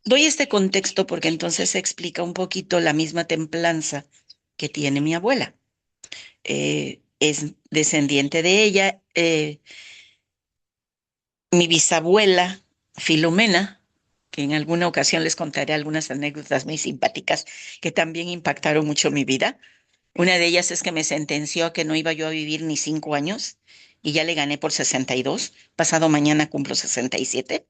Doy este contexto porque entonces se explica un poquito la misma templanza que tiene mi abuela. Es descendiente de ella. Mi bisabuela, Filomena, que en alguna ocasión les contaré algunas anécdotas muy simpáticas que también impactaron mucho mi vida. Una de ellas es que me sentenció a que no iba yo a vivir ni 5 años y ya le gané por 62. Pasado mañana cumplo 67,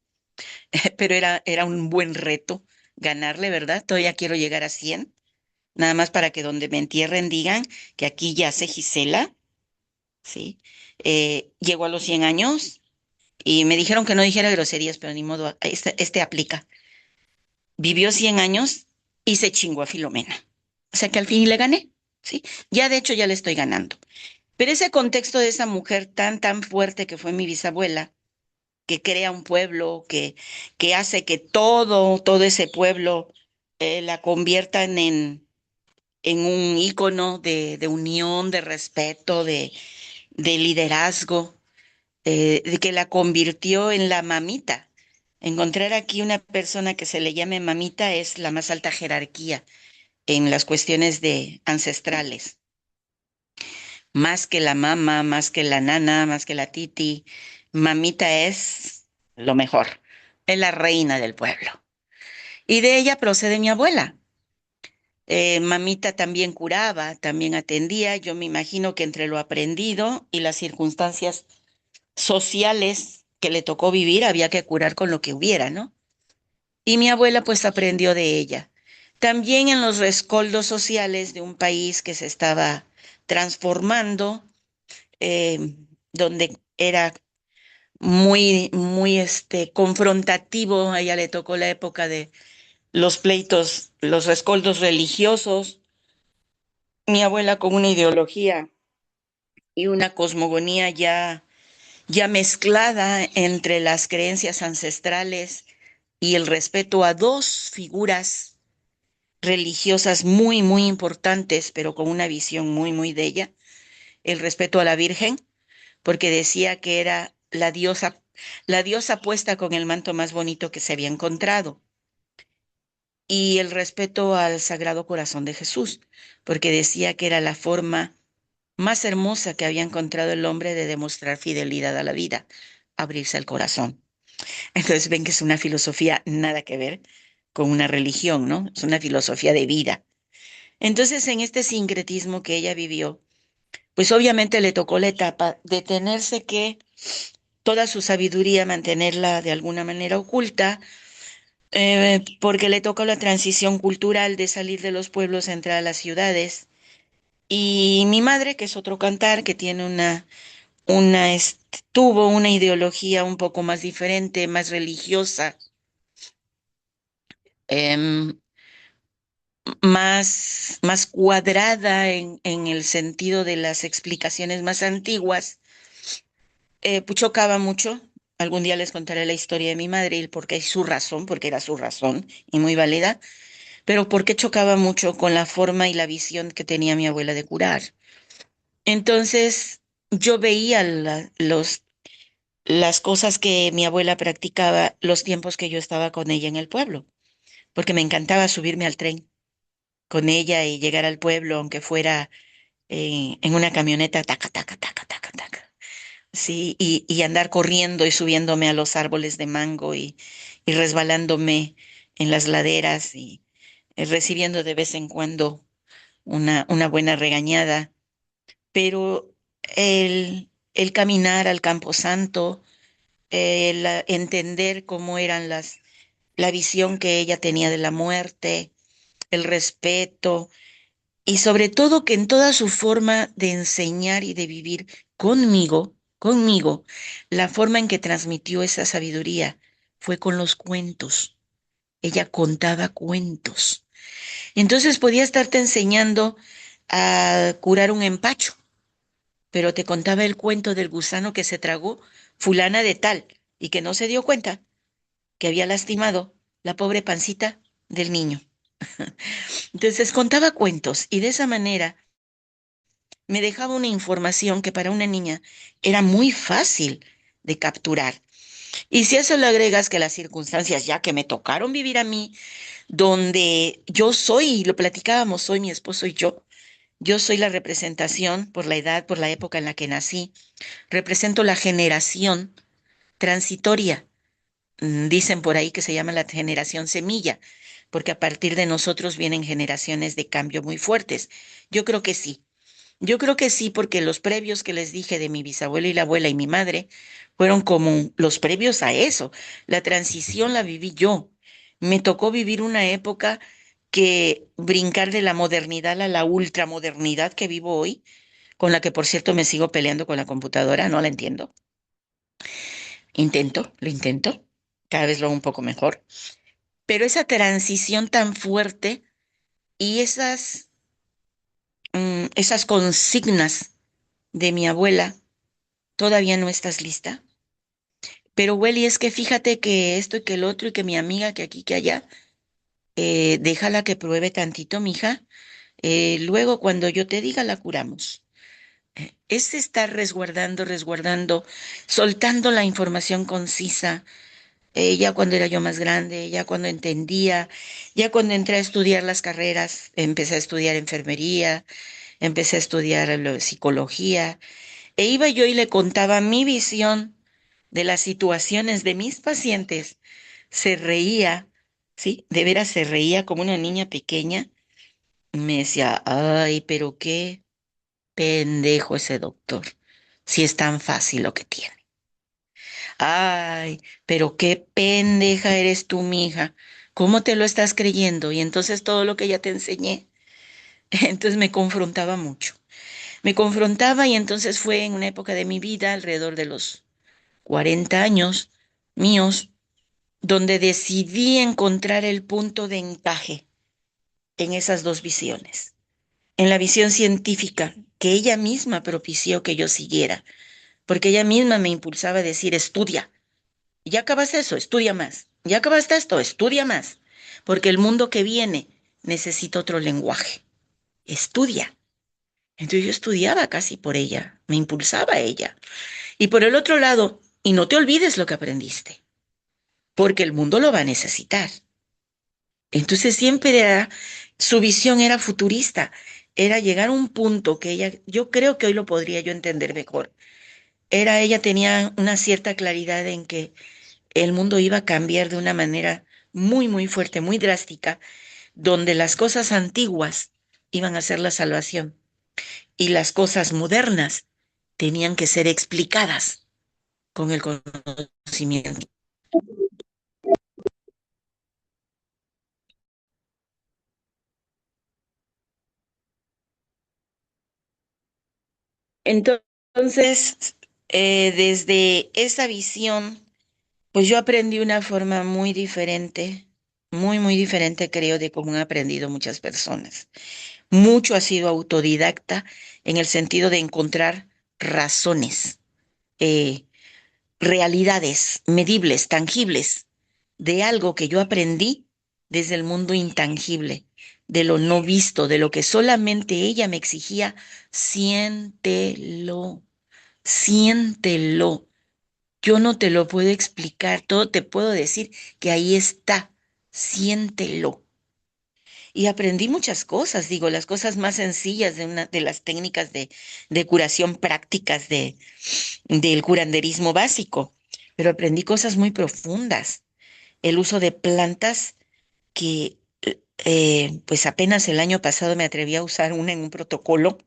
pero era un buen reto ganarle, ¿verdad? Todavía quiero llegar a 100, nada más para que donde me entierren digan que aquí yace Gisela, ¿sí? Llegó a los 100 años y me dijeron que no dijera groserías, pero ni modo, este aplica. Vivió 100 años y se chingó a Filomena. O sea que al fin le gané, ¿sí? Ya de hecho ya le estoy ganando. Pero ese contexto de esa mujer tan, tan fuerte que fue mi bisabuela, que crea un pueblo, que hace que todo ese pueblo la conviertan en un ícono de unión, de respeto, de liderazgo, de que la convirtió en la mamita. Encontrar aquí una persona que se le llame mamita es la más alta jerarquía en las cuestiones de ancestrales. Más que la mamá, más que la nana, más que la titi, mamita es lo mejor. Es la reina del pueblo. Y de ella procede mi abuela. Mamita también curaba, también atendía. Yo me imagino que entre lo aprendido y las circunstancias sociales que le tocó vivir, había que curar con lo que hubiera, ¿no? Y mi abuela pues aprendió de ella. También en los rescoldos sociales de un país que se estaba transformando, eh, donde era muy, muy confrontativo. A ella le tocó la época de los pleitos, los rescoldos religiosos. Mi abuela con una ideología y una cosmogonía ya mezclada entre las creencias ancestrales y el respeto a dos figuras religiosas muy, muy importantes, pero con una visión muy, muy de ella. El respeto a la Virgen, porque decía que era la diosa puesta con el manto más bonito que se había encontrado. Y el respeto al Sagrado Corazón de Jesús, porque decía que era la forma más hermosa que había encontrado el hombre de demostrar fidelidad a la vida, abrirse al corazón. Entonces ven que es una filosofía nada que ver con una religión, ¿no? Es una filosofía de vida. Entonces, en este sincretismo que ella vivió, pues obviamente le tocó la etapa de tenerse que toda su sabiduría mantenerla de alguna manera oculta, porque le toca la transición cultural de salir de los pueblos a entrar a las ciudades. Y mi madre, que es otro cantar, que tiene tuvo una ideología un poco más diferente, más religiosa, em, más cuadrada en el sentido de las explicaciones más antiguas, pues chocaba mucho. Algún día les contaré la historia de mi madre y el por qué su razón, porque era su razón y muy válida, pero por qué chocaba mucho con la forma y la visión que tenía mi abuela de curar. Entonces, yo veía las cosas que mi abuela practicaba los tiempos que yo estaba con ella en el pueblo, porque me encantaba subirme al tren con ella y llegar al pueblo, aunque fuera en una camioneta, taca, taca, taca, taca, taca. Sí, y andar corriendo y subiéndome a los árboles de mango y resbalándome en las laderas y recibiendo de vez en cuando una buena regañada. Pero el caminar al Camposanto, el entender cómo eran la visión que ella tenía de la muerte, el respeto y sobre todo que en toda su forma de enseñar y de vivir conmigo, la forma en que transmitió esa sabiduría fue con los cuentos. Ella contaba cuentos. Entonces podía estarte enseñando a curar un empacho, pero te contaba el cuento del gusano que se tragó fulana de tal y que no se dio cuenta que había lastimado la pobre pancita del niño. Entonces contaba cuentos y de esa manera me dejaba una información que para una niña era muy fácil de capturar. Y si a eso le agregas que las circunstancias ya que me tocaron vivir a mí, donde yo soy, y lo platicábamos, soy mi esposo y yo soy la representación por la edad, por la época en la que nací, represento la generación transitoria. Dicen por ahí que se llama la generación semilla, porque a partir de nosotros vienen generaciones de cambio muy fuertes. Yo creo que sí. Yo creo que sí, porque los previos que les dije de mi bisabuela y la abuela y mi madre fueron como los previos a eso. La transición la viví yo. Me tocó vivir una época que brincar de la modernidad a la ultramodernidad que vivo hoy, con la que por cierto me sigo peleando con la computadora, no la entiendo. Lo intento, cada vez lo hago un poco mejor. Pero esa transición tan fuerte y esas consignas de mi abuela, ¿todavía no estás lista? Pero Welly, es que fíjate que esto y que el otro y que mi amiga que aquí que allá, déjala que pruebe tantito, mija. Luego cuando yo te diga la curamos. Es estar resguardando, soltando la información concisa. Ya cuando era yo más grande, ya cuando entendía, ya cuando entré a estudiar las carreras, empecé a estudiar enfermería, empecé a estudiar psicología, e iba yo y le contaba mi visión de las situaciones de mis pacientes. Se reía, ¿sí? De veras se reía como una niña pequeña. Me decía, ay, pero qué pendejo ese doctor, si es tan fácil lo que tiene. Ay, pero qué pendeja eres tú, mija. ¿Cómo te lo estás creyendo? Y entonces todo lo que ya te enseñé, entonces me confrontaba mucho. Me confrontaba y entonces fue en una época de mi vida, alrededor de los 40 años míos, donde decidí encontrar el punto de encaje en esas dos visiones. En la visión científica que ella misma propició que yo siguiera, porque ella misma me impulsaba a decir, estudia. Ya acabaste eso, estudia más. Ya acabaste esto, estudia más. Porque el mundo que viene necesita otro lenguaje. Estudia. Entonces yo estudiaba casi por ella, me impulsaba ella. Y por el otro lado, y no te olvides lo que aprendiste, porque el mundo lo va a necesitar. Entonces siempre su visión era futurista, era llegar a un punto que ella, yo creo que hoy lo podría yo entender mejor. Ella tenía una cierta claridad en que el mundo iba a cambiar de una manera muy, muy fuerte, muy drástica, donde las cosas antiguas iban a ser la salvación y las cosas modernas tenían que ser explicadas con el conocimiento. Entonces, desde esa visión, pues yo aprendí una forma muy diferente, muy, muy diferente, creo, de cómo han aprendido muchas personas. Mucho ha sido autodidacta en el sentido de encontrar razones, eh, realidades medibles, tangibles, de algo que yo aprendí desde el mundo intangible, de lo no visto, de lo que solamente ella me exigía, siéntelo, siéntelo. Yo no te lo puedo explicar, todo te puedo decir que ahí está, siéntelo. Y aprendí muchas cosas, digo, las cosas más sencillas de una de las técnicas de curación prácticas del curanderismo básico, pero aprendí cosas muy profundas. El uso de plantas que, pues apenas el año pasado me atreví a usar una en un protocolo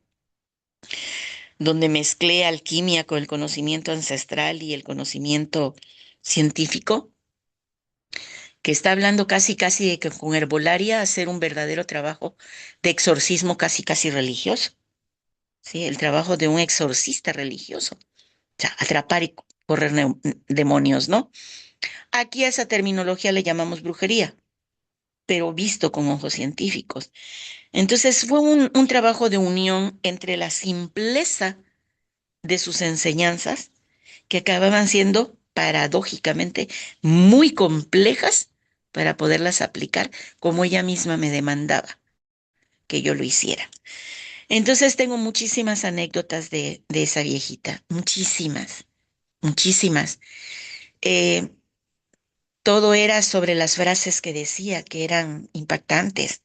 donde mezclé alquimia con el conocimiento ancestral y el conocimiento científico, que está hablando casi, casi de que con herbolaria hacer un verdadero trabajo de exorcismo casi, casi religioso, ¿sí? El trabajo de un exorcista religioso, o sea, atrapar y correr demonios, ¿no? Aquí a esa terminología le llamamos brujería, pero visto con ojos científicos. Entonces fue un trabajo de unión entre la simpleza de sus enseñanzas, que acababan siendo paradójicamente muy complejas para poderlas aplicar como ella misma me demandaba que yo lo hiciera. Entonces tengo muchísimas anécdotas de esa viejita, muchísimas, muchísimas. Eh, Todo era sobre las frases que decía, que eran impactantes.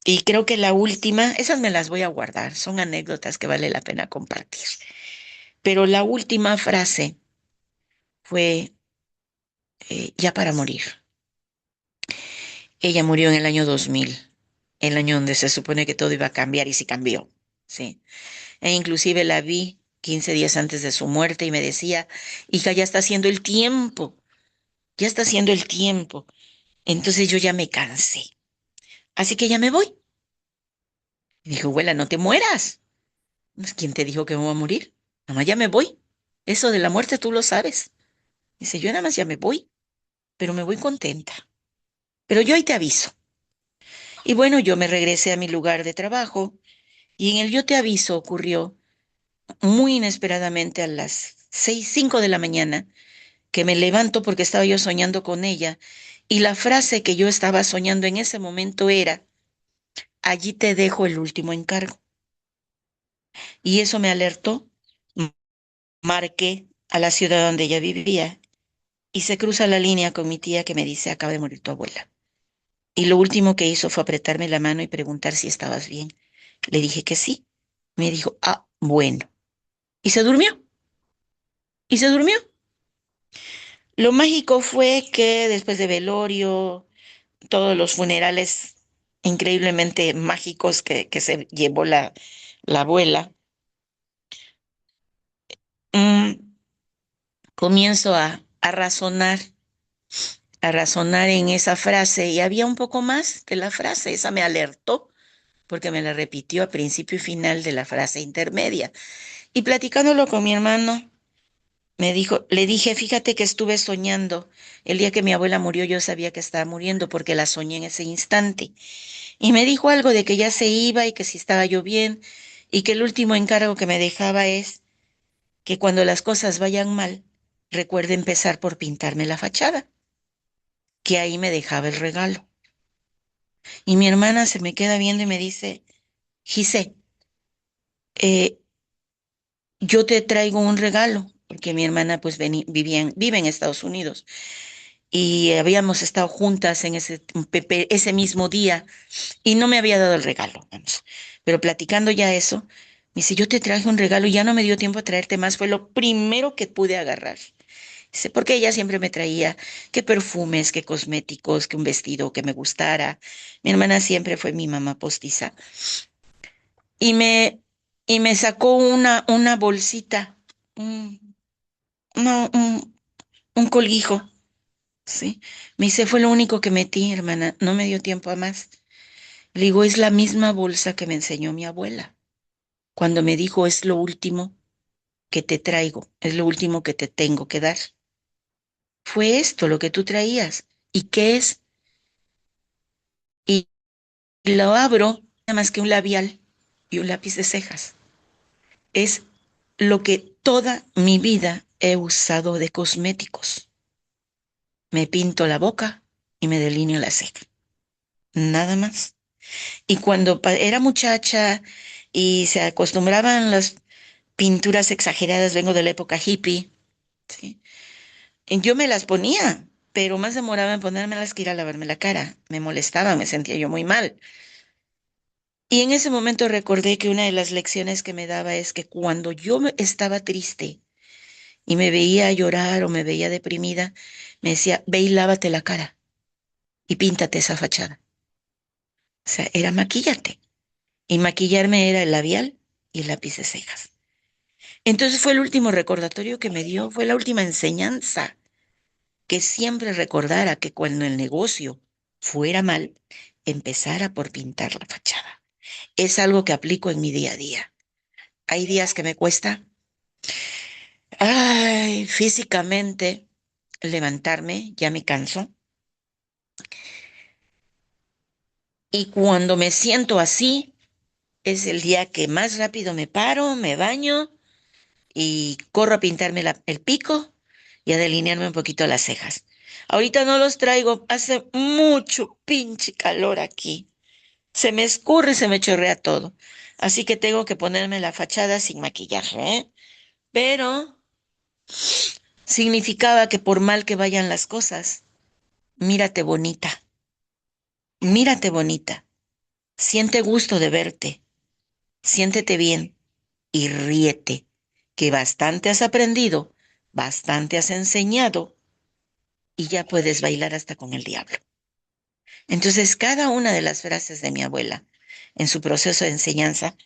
Y creo que la última, esas me las voy a guardar, son anécdotas que vale la pena compartir. Pero la última frase fue ya para morir. Ella murió en el año 2000, el año donde se supone que todo iba a cambiar y sí cambió, sí. E inclusive la vi 15 días antes de su muerte y me decía, hija, ya está haciendo el tiempo, ya está haciendo el tiempo. Entonces yo ya me cansé, así que ya me voy. Y dijo, abuela, no te mueras. Pues, ¿quién te dijo que me voy a morir? Mamá, ya me voy. Eso de la muerte tú lo sabes. Dice, yo nada más ya me voy, pero me voy contenta. Pero yo ahí te aviso. Y bueno, yo me regresé a mi lugar de trabajo y en el yo te aviso ocurrió muy inesperadamente a las 5 de la mañana que me levanto porque estaba yo soñando con ella y la frase que yo estaba soñando en ese momento era, allí te dejo el último encargo. Y eso me alertó, marqué a la ciudad donde ella vivía y se cruza la línea con mi tía que me dice, acaba de morir tu abuela. Y lo último que hizo fue apretarme la mano y preguntar si estabas bien. Le dije que sí. Me dijo, ah, bueno. Y se durmió. Y se durmió. Lo mágico fue que después de velorio, todos los funerales increíblemente mágicos que se llevó la abuela, mm, comienzo a razonar en esa frase y había un poco más de la frase. Esa me alertó porque me la repitió a principio y final de la frase intermedia. Y platicándolo con mi hermano, me dijo, le dije, fíjate que estuve soñando. El día que mi abuela murió, yo sabía que estaba muriendo porque la soñé en ese instante. Y me dijo algo de que ya se iba y que si estaba yo bien y que el último encargo que me dejaba es que cuando las cosas vayan mal, recuerde empezar por pintarme la fachada, que ahí me dejaba el regalo. Y mi hermana se me queda viendo y me dice, Gise, eh, yo te traigo un regalo, porque mi hermana pues vive en Estados Unidos y habíamos estado juntas en ese mismo día y no me había dado el regalo, vamos. Pero platicando ya eso, me dice, yo te traje un regalo y ya no me dio tiempo a traerte más, fue lo primero que pude agarrar. Dice, porque ella siempre me traía que perfumes, que cosméticos, que un vestido que me gustara. Mi hermana siempre fue mi mamá postiza. Y me sacó una bolsita, un, no, un colguijo, ¿sí? Me dice, fue lo único que metí, hermana, no me dio tiempo a más. Le digo, es la misma bolsa que me enseñó mi abuela. cuando me dijo, es lo último que te traigo, es lo último que te tengo que dar. Fue esto lo que tú traías. ¿Y qué es? Y lo abro, nada más que un labial y un lápiz de cejas. Es lo que toda mi vida he usado de cosméticos. Me pinto la boca y me delineo la ceja. Nada más. Y cuando era muchacha y se acostumbraban las pinturas exageradas, vengo de la época hippie, ¿sí? Y yo me las ponía, pero más demoraba en ponérmelas que ir a lavarme la cara. Me molestaba, me sentía yo muy mal. Y en ese momento recordé que una de las lecciones que me daba es que cuando yo estaba triste y me veía llorar o me veía deprimida, me decía, ve y lávate la cara y píntate esa fachada. O sea, era maquillarte. Y maquillarme era el labial y el lápiz de cejas. Entonces fue el último recordatorio que me dio, fue la última enseñanza, que siempre recordara que cuando el negocio fuera mal, empezara por pintar la fachada. Es algo que aplico en mi día a día. Hay días que me cuesta, ay, físicamente levantarme, ya me canso. Y cuando me siento así, es el día que más rápido me paro, me baño y corro a pintarme el pico y a delinearme un poquito las cejas. Ahorita no los traigo, hace mucho pinche calor aquí. Se me escurre, se me chorrea todo. Así que tengo que ponerme la fachada sin maquillaje, ¿eh? Pero significaba que por mal que vayan las cosas, mírate bonita, mírate bonita, siente gusto de verte, siéntete bien y ríete, que bastante has aprendido, bastante has enseñado y ya puedes bailar hasta con el diablo. Entonces, cada una de las frases de mi abuela en su proceso de enseñanza,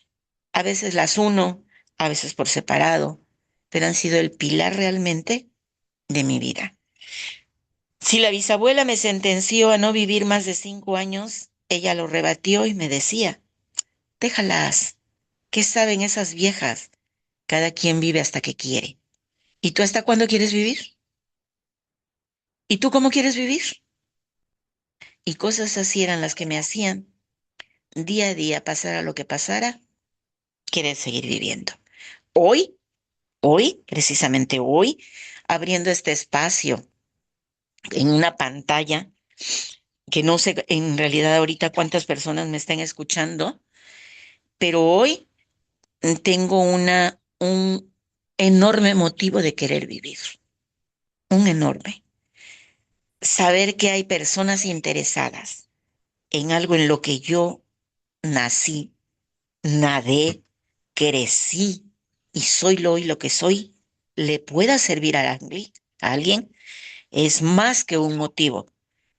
a veces las uno, a veces por separado, pero han sido el pilar realmente de mi vida. Si la bisabuela me sentenció a no vivir más de 5 años, ella lo rebatió y me decía, déjalas, ¿qué saben esas viejas? Cada quien vive hasta que quiere. ¿Y tú hasta cuándo quieres vivir? ¿Y tú cómo quieres vivir? Y cosas así eran las que me hacían día a día, pasara lo que pasara, querer seguir viviendo. Hoy, precisamente hoy, abriendo este espacio en una pantalla, que no sé en realidad ahorita cuántas personas me están escuchando, pero hoy tengo un enorme motivo de querer vivir, un enorme. Saber que hay personas interesadas en algo en lo que yo nací, nadé, crecí y soy lo hoy lo que soy, le pueda servir a alguien, es más que un motivo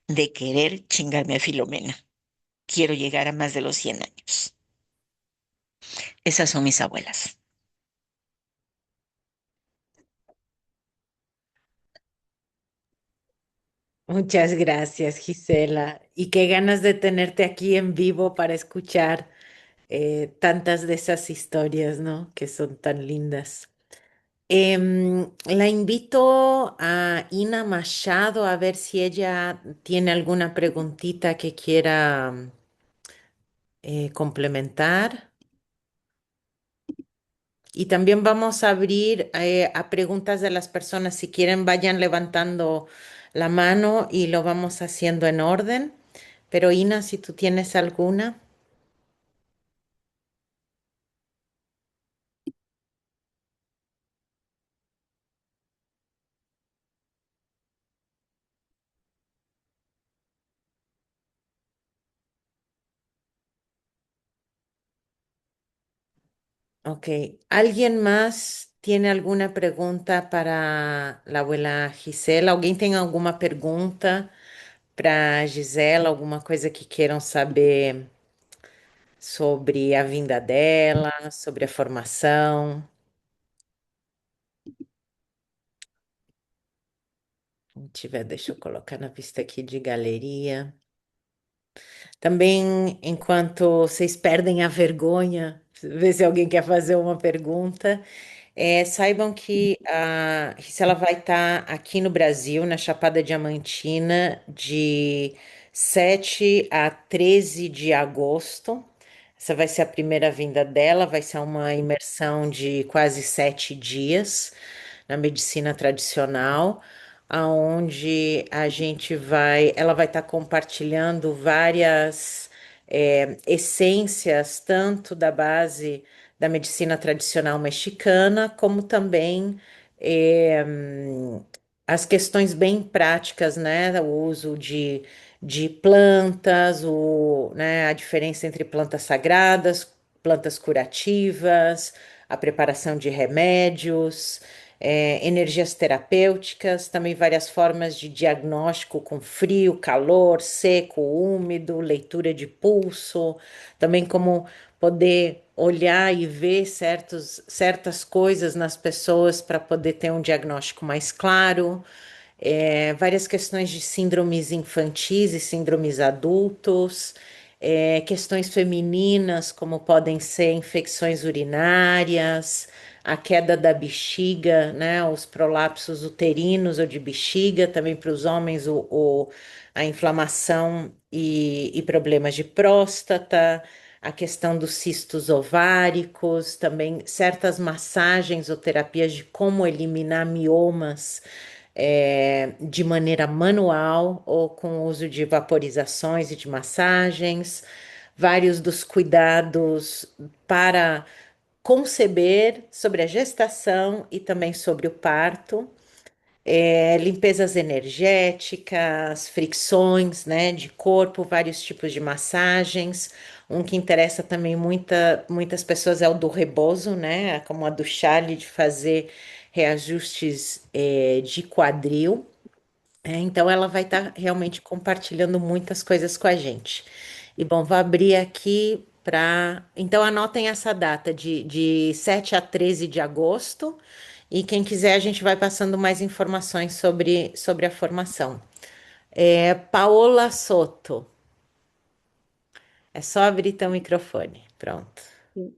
de querer chingarme a Filomena. Quiero llegar a más de los 100 años. Esas son mis abuelas. Muchas gracias, Gisela. Y qué ganas de tenerte aquí en vivo para escuchar tantas de esas historias, ¿no? Que son tan lindas. La invito a Ina Machado a ver si ella tiene alguna preguntita que quiera complementar. Y también vamos a abrir a preguntas de las personas. Si quieren, vayan levantando la mano y lo vamos haciendo en orden. Pero Ina, si tú tienes alguna. Ok. ¿Alguien más tiene alguna pregunta para la abuela Gisela? ¿Alguien tem alguma pergunta para Gisela? Alguma coisa que queiram saber sobre a vinda dela, sobre a formação? Se tiver, deixa eu colocar na vista aqui de galeria. Também, enquanto vocês perdem a vergonha. ver se alguém quer fazer uma pergunta. Saibam que a Ela vai estar aqui no Brasil, na Chapada Diamantina, de 7 a 13 de agosto. Essa vai ser a primeira vinda dela, vai ser uma imersão de quase 7 dias na medicina tradicional, aonde ela vai estar compartilhando várias essências, tanto da base da medicina tradicional mexicana, como também é, as questões bem práticas, né? O uso de plantas, né, a diferença entre plantas sagradas, plantas curativas, a preparação de remédios, energias terapêuticas, também várias formas de diagnóstico com frio, calor, seco, úmido, leitura de pulso, também como poder olhar e ver certas coisas nas pessoas para poder ter um diagnóstico mais claro. Várias questões de síndromes infantis e síndromes adultos, questões femininas, como podem ser infecções urinárias, a queda da bexiga, né, os prolapsos uterinos ou de bexiga, também para os homens a inflamação e problemas de próstata, a questão dos cistos ováricos, também certas massagens ou terapias de como eliminar miomas de maneira manual ou com o uso de vaporizações e de massagens, vários dos cuidados para conceber sobre a gestação e também sobre o parto, limpezas energéticas, fricções, né, de corpo, vários tipos de massagens. Um que interessa também muitas pessoas é o do rebozo, né, como a do Charlie, de fazer reajustes, de quadril. Então, ela vai estar realmente compartilhando muitas coisas com a gente. E bom, vou abrir aqui para. Então, anotem essa data de 7 a 13 de agosto. E quem quiser, a gente vai passando mais informações sobre a formação. Paola Soto. É só abrir teu microfone. Pronto. Sí.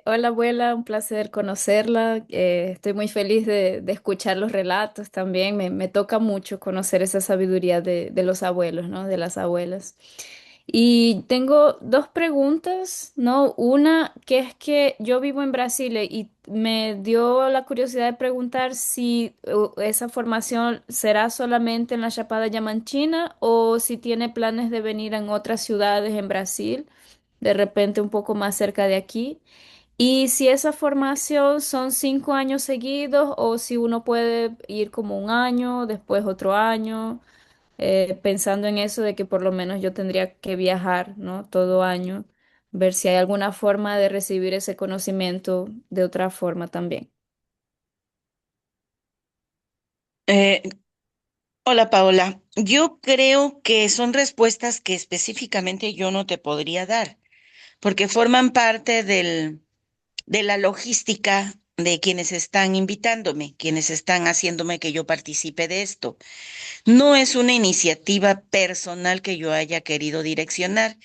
Hola abuela, un placer conocerla. Estoy muy feliz de escuchar los relatos también. Me toca mucho conocer esa sabiduría de los abuelos, ¿no? De las abuelas. Y tengo dos preguntas, ¿no? Una que es que yo vivo en Brasil y me dio la curiosidad de preguntar si esa formación será solamente en la Chapada Diamantina o si tiene planes de venir en otras ciudades en Brasil, de repente un poco más cerca de aquí. Y si esa formación son 5 años seguidos o si uno puede ir como un año, después otro año, pensando en eso de que por lo menos yo tendría que viajar, ¿no? Todo año, ver si hay alguna forma de recibir ese conocimiento de otra forma también. Eh, Hola Paola, yo creo que son respuestas que específicamente yo no te podría dar, porque forman parte de la logística de quienes están invitándome, quienes están haciéndome que yo participe de esto. No es una iniciativa personal que yo haya querido direccionar.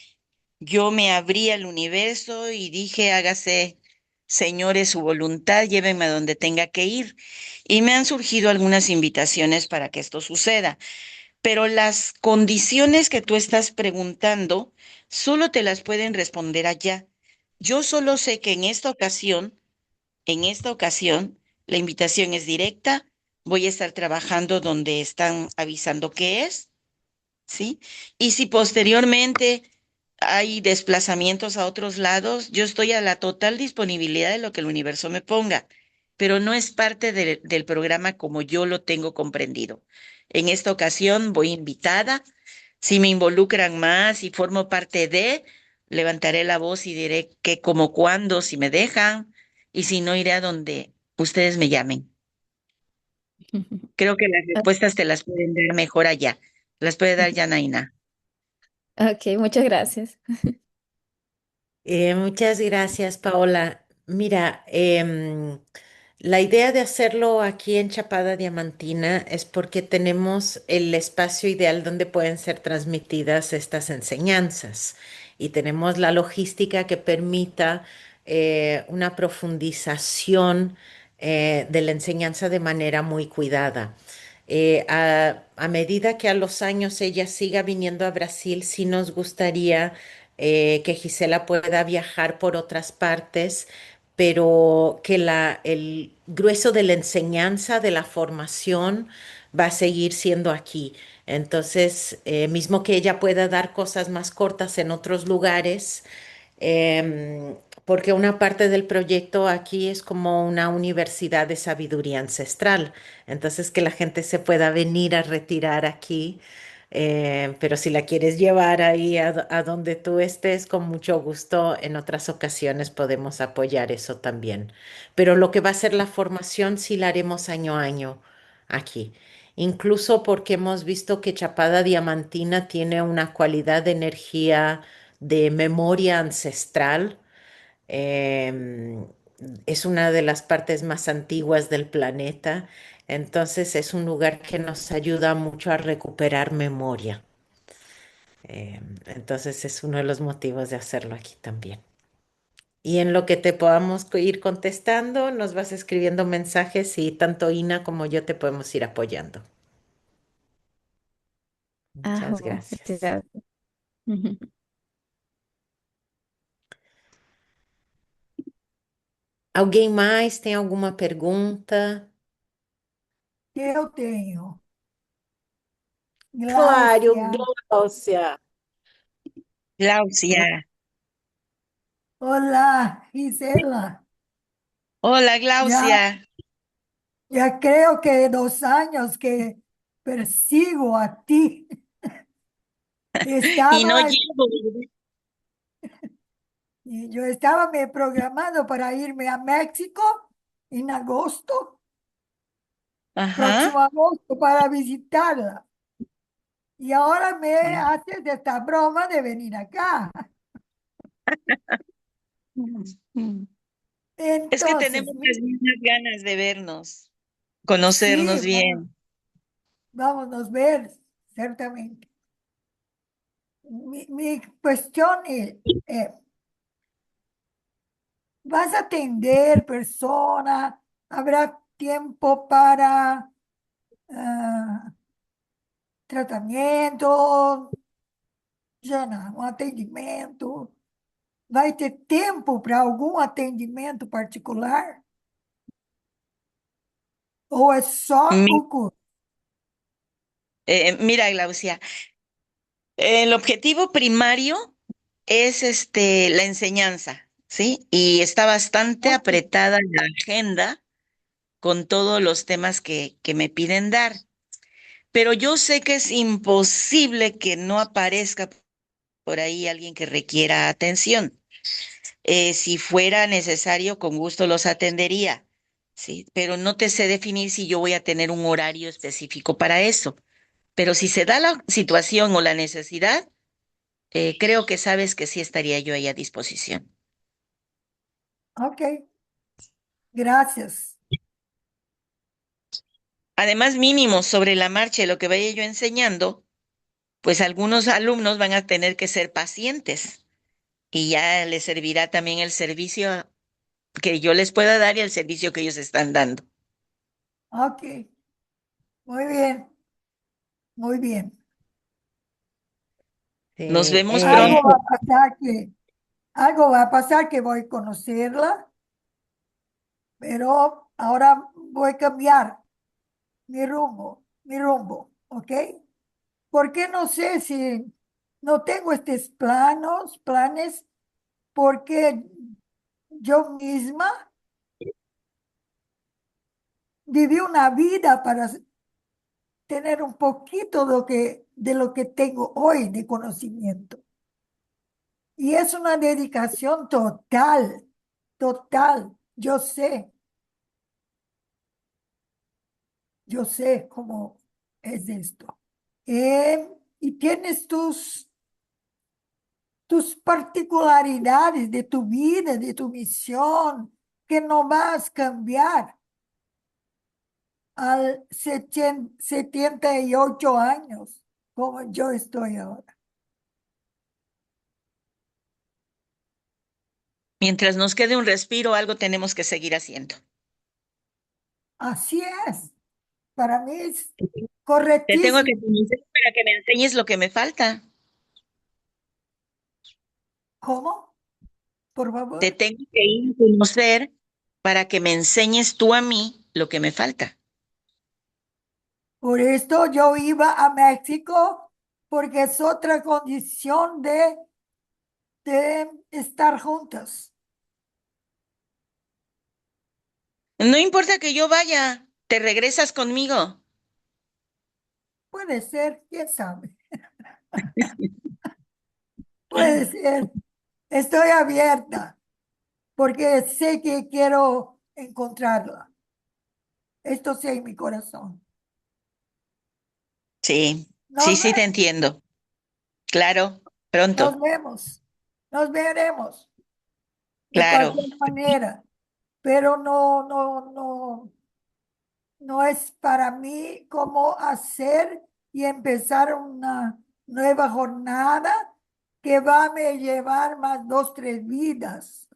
Yo me abrí al universo y dije, hágase, señores, su voluntad, llévenme a donde tenga que ir. Y me han surgido algunas invitaciones para que esto suceda. Pero las condiciones que tú estás preguntando, solo te las pueden responder allá. Yo solo sé que en esta ocasión, la invitación es directa. Voy a estar trabajando donde están avisando que es. ¿Sí? Y si posteriormente hay desplazamientos a otros lados, yo estoy a la total disponibilidad de lo que el universo me ponga, pero no es parte del programa como yo lo tengo comprendido. En esta ocasión voy invitada. Si me involucran más y formo parte de, levantaré la voz y diré que como cuándo, si me dejan, y si no, iré a donde ustedes me llamen. Creo que las respuestas te las pueden dar mejor allá. Las puede dar Janaína. Ok, muchas gracias. Muchas gracias, Paola. Mira, la idea de hacerlo aquí en Chapada Diamantina es porque tenemos el espacio ideal donde pueden ser transmitidas estas enseñanzas y tenemos la logística que permita una profundización de la enseñanza de manera muy cuidada. A medida que a los años ella siga viniendo a Brasil, sí nos gustaría que Gisela pueda viajar por otras partes, pero que el grueso de la enseñanza, de la formación, va a seguir siendo aquí. Entonces, mismo que ella pueda dar cosas más cortas en otros lugares, porque una parte del proyecto aquí es como una universidad de sabiduría ancestral. Entonces, que la gente se pueda venir a retirar aquí. Pero si la quieres llevar ahí a donde tú estés, con mucho gusto, en otras ocasiones podemos apoyar eso también. Pero lo que va a ser la formación sí la haremos año a año aquí. Incluso porque hemos visto que Chapada Diamantina tiene una cualidad de energía de memoria ancestral. em, es una de las partes más antiguas del planeta, entonces es un lugar que nos ayuda mucho a recuperar memoria. Entonces es uno de los motivos de hacerlo aquí también. Y en lo que te podamos ir contestando, nos vas escribiendo mensajes y tanto Ina como yo te podemos ir apoyando. Ah, Muchas gracias. gracias. Ujú. Alguém mais tem alguma pergunta? Que eu tenho. Claro, Gláucia. Glócia. Glaucia. Olá, Gisela. Hola, Ya, Glaucia. ya creo que 2 años que persigo a ti. Y no Estaba, llego, ¿verdad? y yo estaba me programando para irme a México en agosto, próximo Ajá. agosto, para visitarla. Y ahora me haces esta broma de venir acá. Mm. Es que Entonces, tenemos las mismas ganas de vernos, conocernos sí, vamos, bien. vámonos a ver, ciertamente. Mi cuestión es, eh, ¿vas a atender persona? ¿Habrá tiempo para tratamiento? Já não, um atendimento? Vai ter tempo para algum atendimento particular? Ou é só Mi- o curso? Mira, Glaucia, el objetivo primario es la enseñanza, ¿sí? Y está bastante Ok, apretada la agenda con todos los temas que me piden dar. Pero yo sé que es imposible que no aparezca por ahí alguien que requiera atención. Si fuera necesario, con gusto los atendería, ¿sí? Pero no te sé definir si yo voy a tener un horario específico para eso. Pero si se da la situación o la necesidad, creo que sabes que sí estaría yo ahí a disposición. ok, gracias. Además, mínimo sobre la marcha, de lo que vaya yo enseñando, pues algunos alumnos van a tener que ser pacientes y ya les servirá también el servicio que yo les pueda dar y el servicio que ellos están dando. Ok, muy bien, muy bien. Nos Sí, vemos Algo va pronto. a pasar que, algo va a pasar que voy a conocerla, pero ahora voy a cambiar mi rumbo, ¿ok? Porque no sé si no tengo estos planes, porque yo misma viví una vida para tener un poquito de lo que tengo hoy de conocimiento. Y es una dedicación total, total. Yo sé cómo es esto. Y tienes tus particularidades de tu vida, de tu misión, que no vas a cambiar al 78 años, como yo estoy ahora. Mientras nos quede un respiro, algo tenemos que seguir haciendo. Así es. Para mí es Te tengo que correctísimo. conocer para que me enseñes lo que me falta. ¿Cómo? Por Te favor. tengo que ir a conocer para que me enseñes tú a mí lo que me falta. Por esto yo iba a México porque es otra condición de estar juntos. No importa que yo vaya, te regresas conmigo. Puede ser, quién sabe. Puede ser. Estoy abierta porque sé que quiero encontrarla. Esto sí en mi corazón. Sí, sí, Nos, sí, te ve- entiendo. Claro, nos pronto, vemos, nos veremos de claro. cualquier manera, pero no es para mí como hacer y empezar una nueva jornada que va a me llevar más 2, 3 vidas.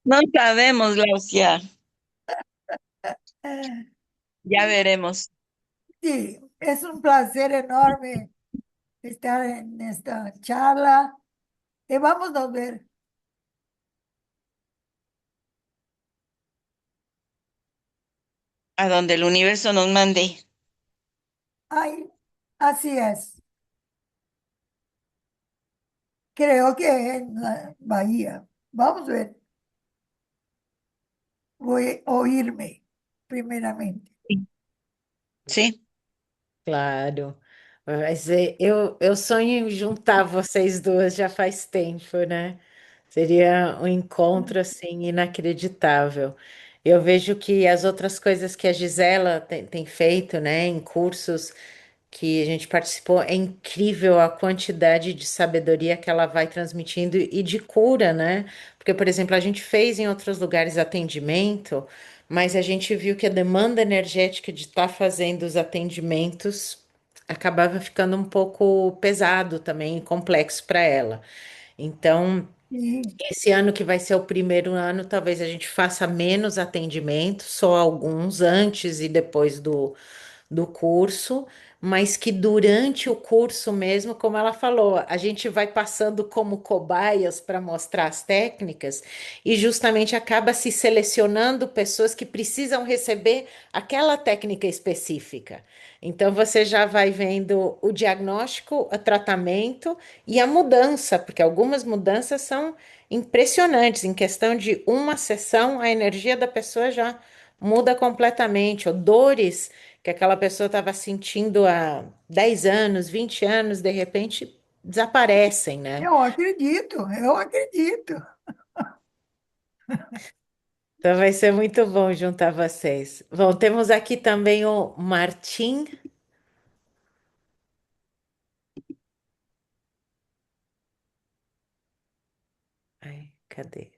No sabemos, Glaucia. Eh, Ya veremos Sí, es un placer enorme estar en esta charla. Y vamos a ver. a donde el universo nos mande. Ay, así es. Creo que en la Bahía. Vamos a ver. Voy a oírme primeramente. Sí, Claro. Mas eu sonho em juntar vocês duas já faz tempo, né? Seria um encontro assim inacreditável. Eu vejo que as outras coisas que a Gisela tem feito, né, em cursos que a gente participou, é incrível a quantidade de sabedoria que ela vai transmitindo e de cura, né? Porque, por exemplo, a gente fez em outros lugares atendimento, mas a gente viu que a demanda energética de estar fazendo os atendimentos acabava ficando um pouco pesado também, complexo para ela. Então, Sí, esse ano que vai ser o primeiro ano, talvez a gente faça menos atendimento, só alguns antes e depois do curso, mas que durante o curso mesmo, como ela falou, a gente vai passando como cobaias para mostrar as técnicas e justamente acaba se selecionando pessoas que precisam receber aquela técnica específica. Então você já vai vendo o diagnóstico, o tratamento e a mudança, porque algumas mudanças são impressionantes. Em questão de uma sessão, a energia da pessoa já muda completamente, ou dores que aquela pessoa estava sentindo há 10 anos, 20 anos, de repente desaparecem, né? eu acredito, eu acredito. Então vai ser muito bom juntar vocês. Bom, temos aqui também o Martim. Ai, cadê?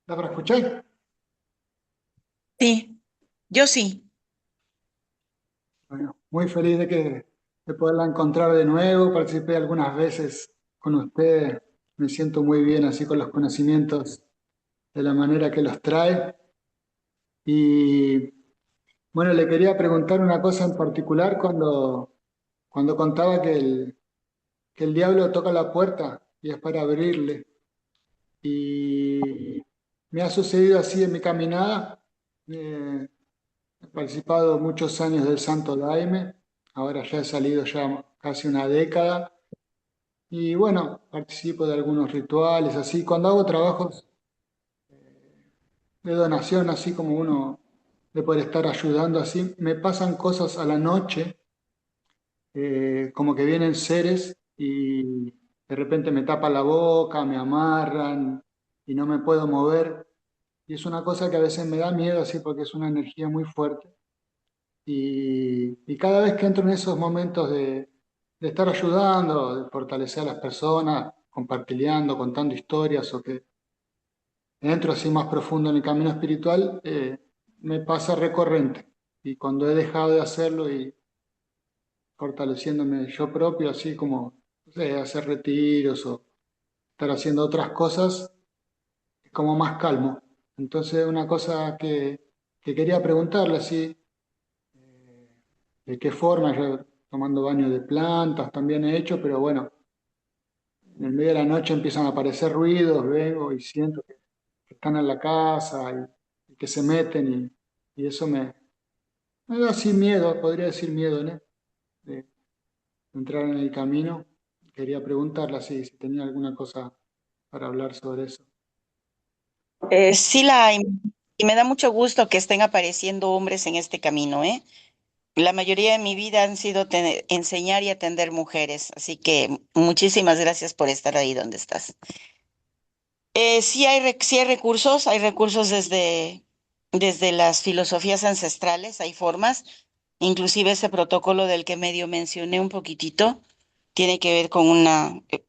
¿La para escuchar? sí, yo sí. Bueno, muy feliz de poderla encontrar de nuevo. Participé algunas veces con usted. Me siento muy bien así con los conocimientos de la manera que los trae. Y bueno, le quería preguntar una cosa en particular cuando contaba que el diablo toca la puerta y es para abrirle. Y me ha sucedido así en mi caminada. Eh, He participado muchos años del Santo Daime, ahora ya he salido ya casi una década y bueno, participo de algunos rituales, así, cuando hago trabajos de donación, así como uno de poder estar ayudando, así, me pasan cosas a la noche, como que vienen seres y de repente me tapan la boca, me amarran y no me puedo mover. Y es una cosa que a veces me da miedo, así, porque es una energía muy fuerte. Y cada vez que entro en esos momentos de estar ayudando, de fortalecer a las personas, compartiendo, contando historias, o que entro así más profundo en el camino espiritual, me pasa recurrente. Y cuando he dejado de hacerlo y fortaleciéndome yo propio, así como, no sé, hacer retiros o estar haciendo otras cosas, como más calmo. Entonces, una cosa que quería preguntarle, así, de qué forma, yo tomando baño de plantas también he hecho, pero bueno, en el medio de la noche empiezan a aparecer ruidos, vengo y siento que están en la casa y que se meten y eso me da así miedo, podría decir miedo, ¿no? De entrar en el camino. Quería preguntarle así, si tenía alguna cosa para hablar sobre eso. Sí la hay, y me da mucho gusto que estén apareciendo hombres en este camino, ¿eh? La mayoría de mi vida han sido enseñar y atender mujeres, así que muchísimas gracias por estar ahí donde estás. Sí hay recursos desde las filosofías ancestrales, hay formas, inclusive ese protocolo del que medio mencioné un poquitito, tiene que ver con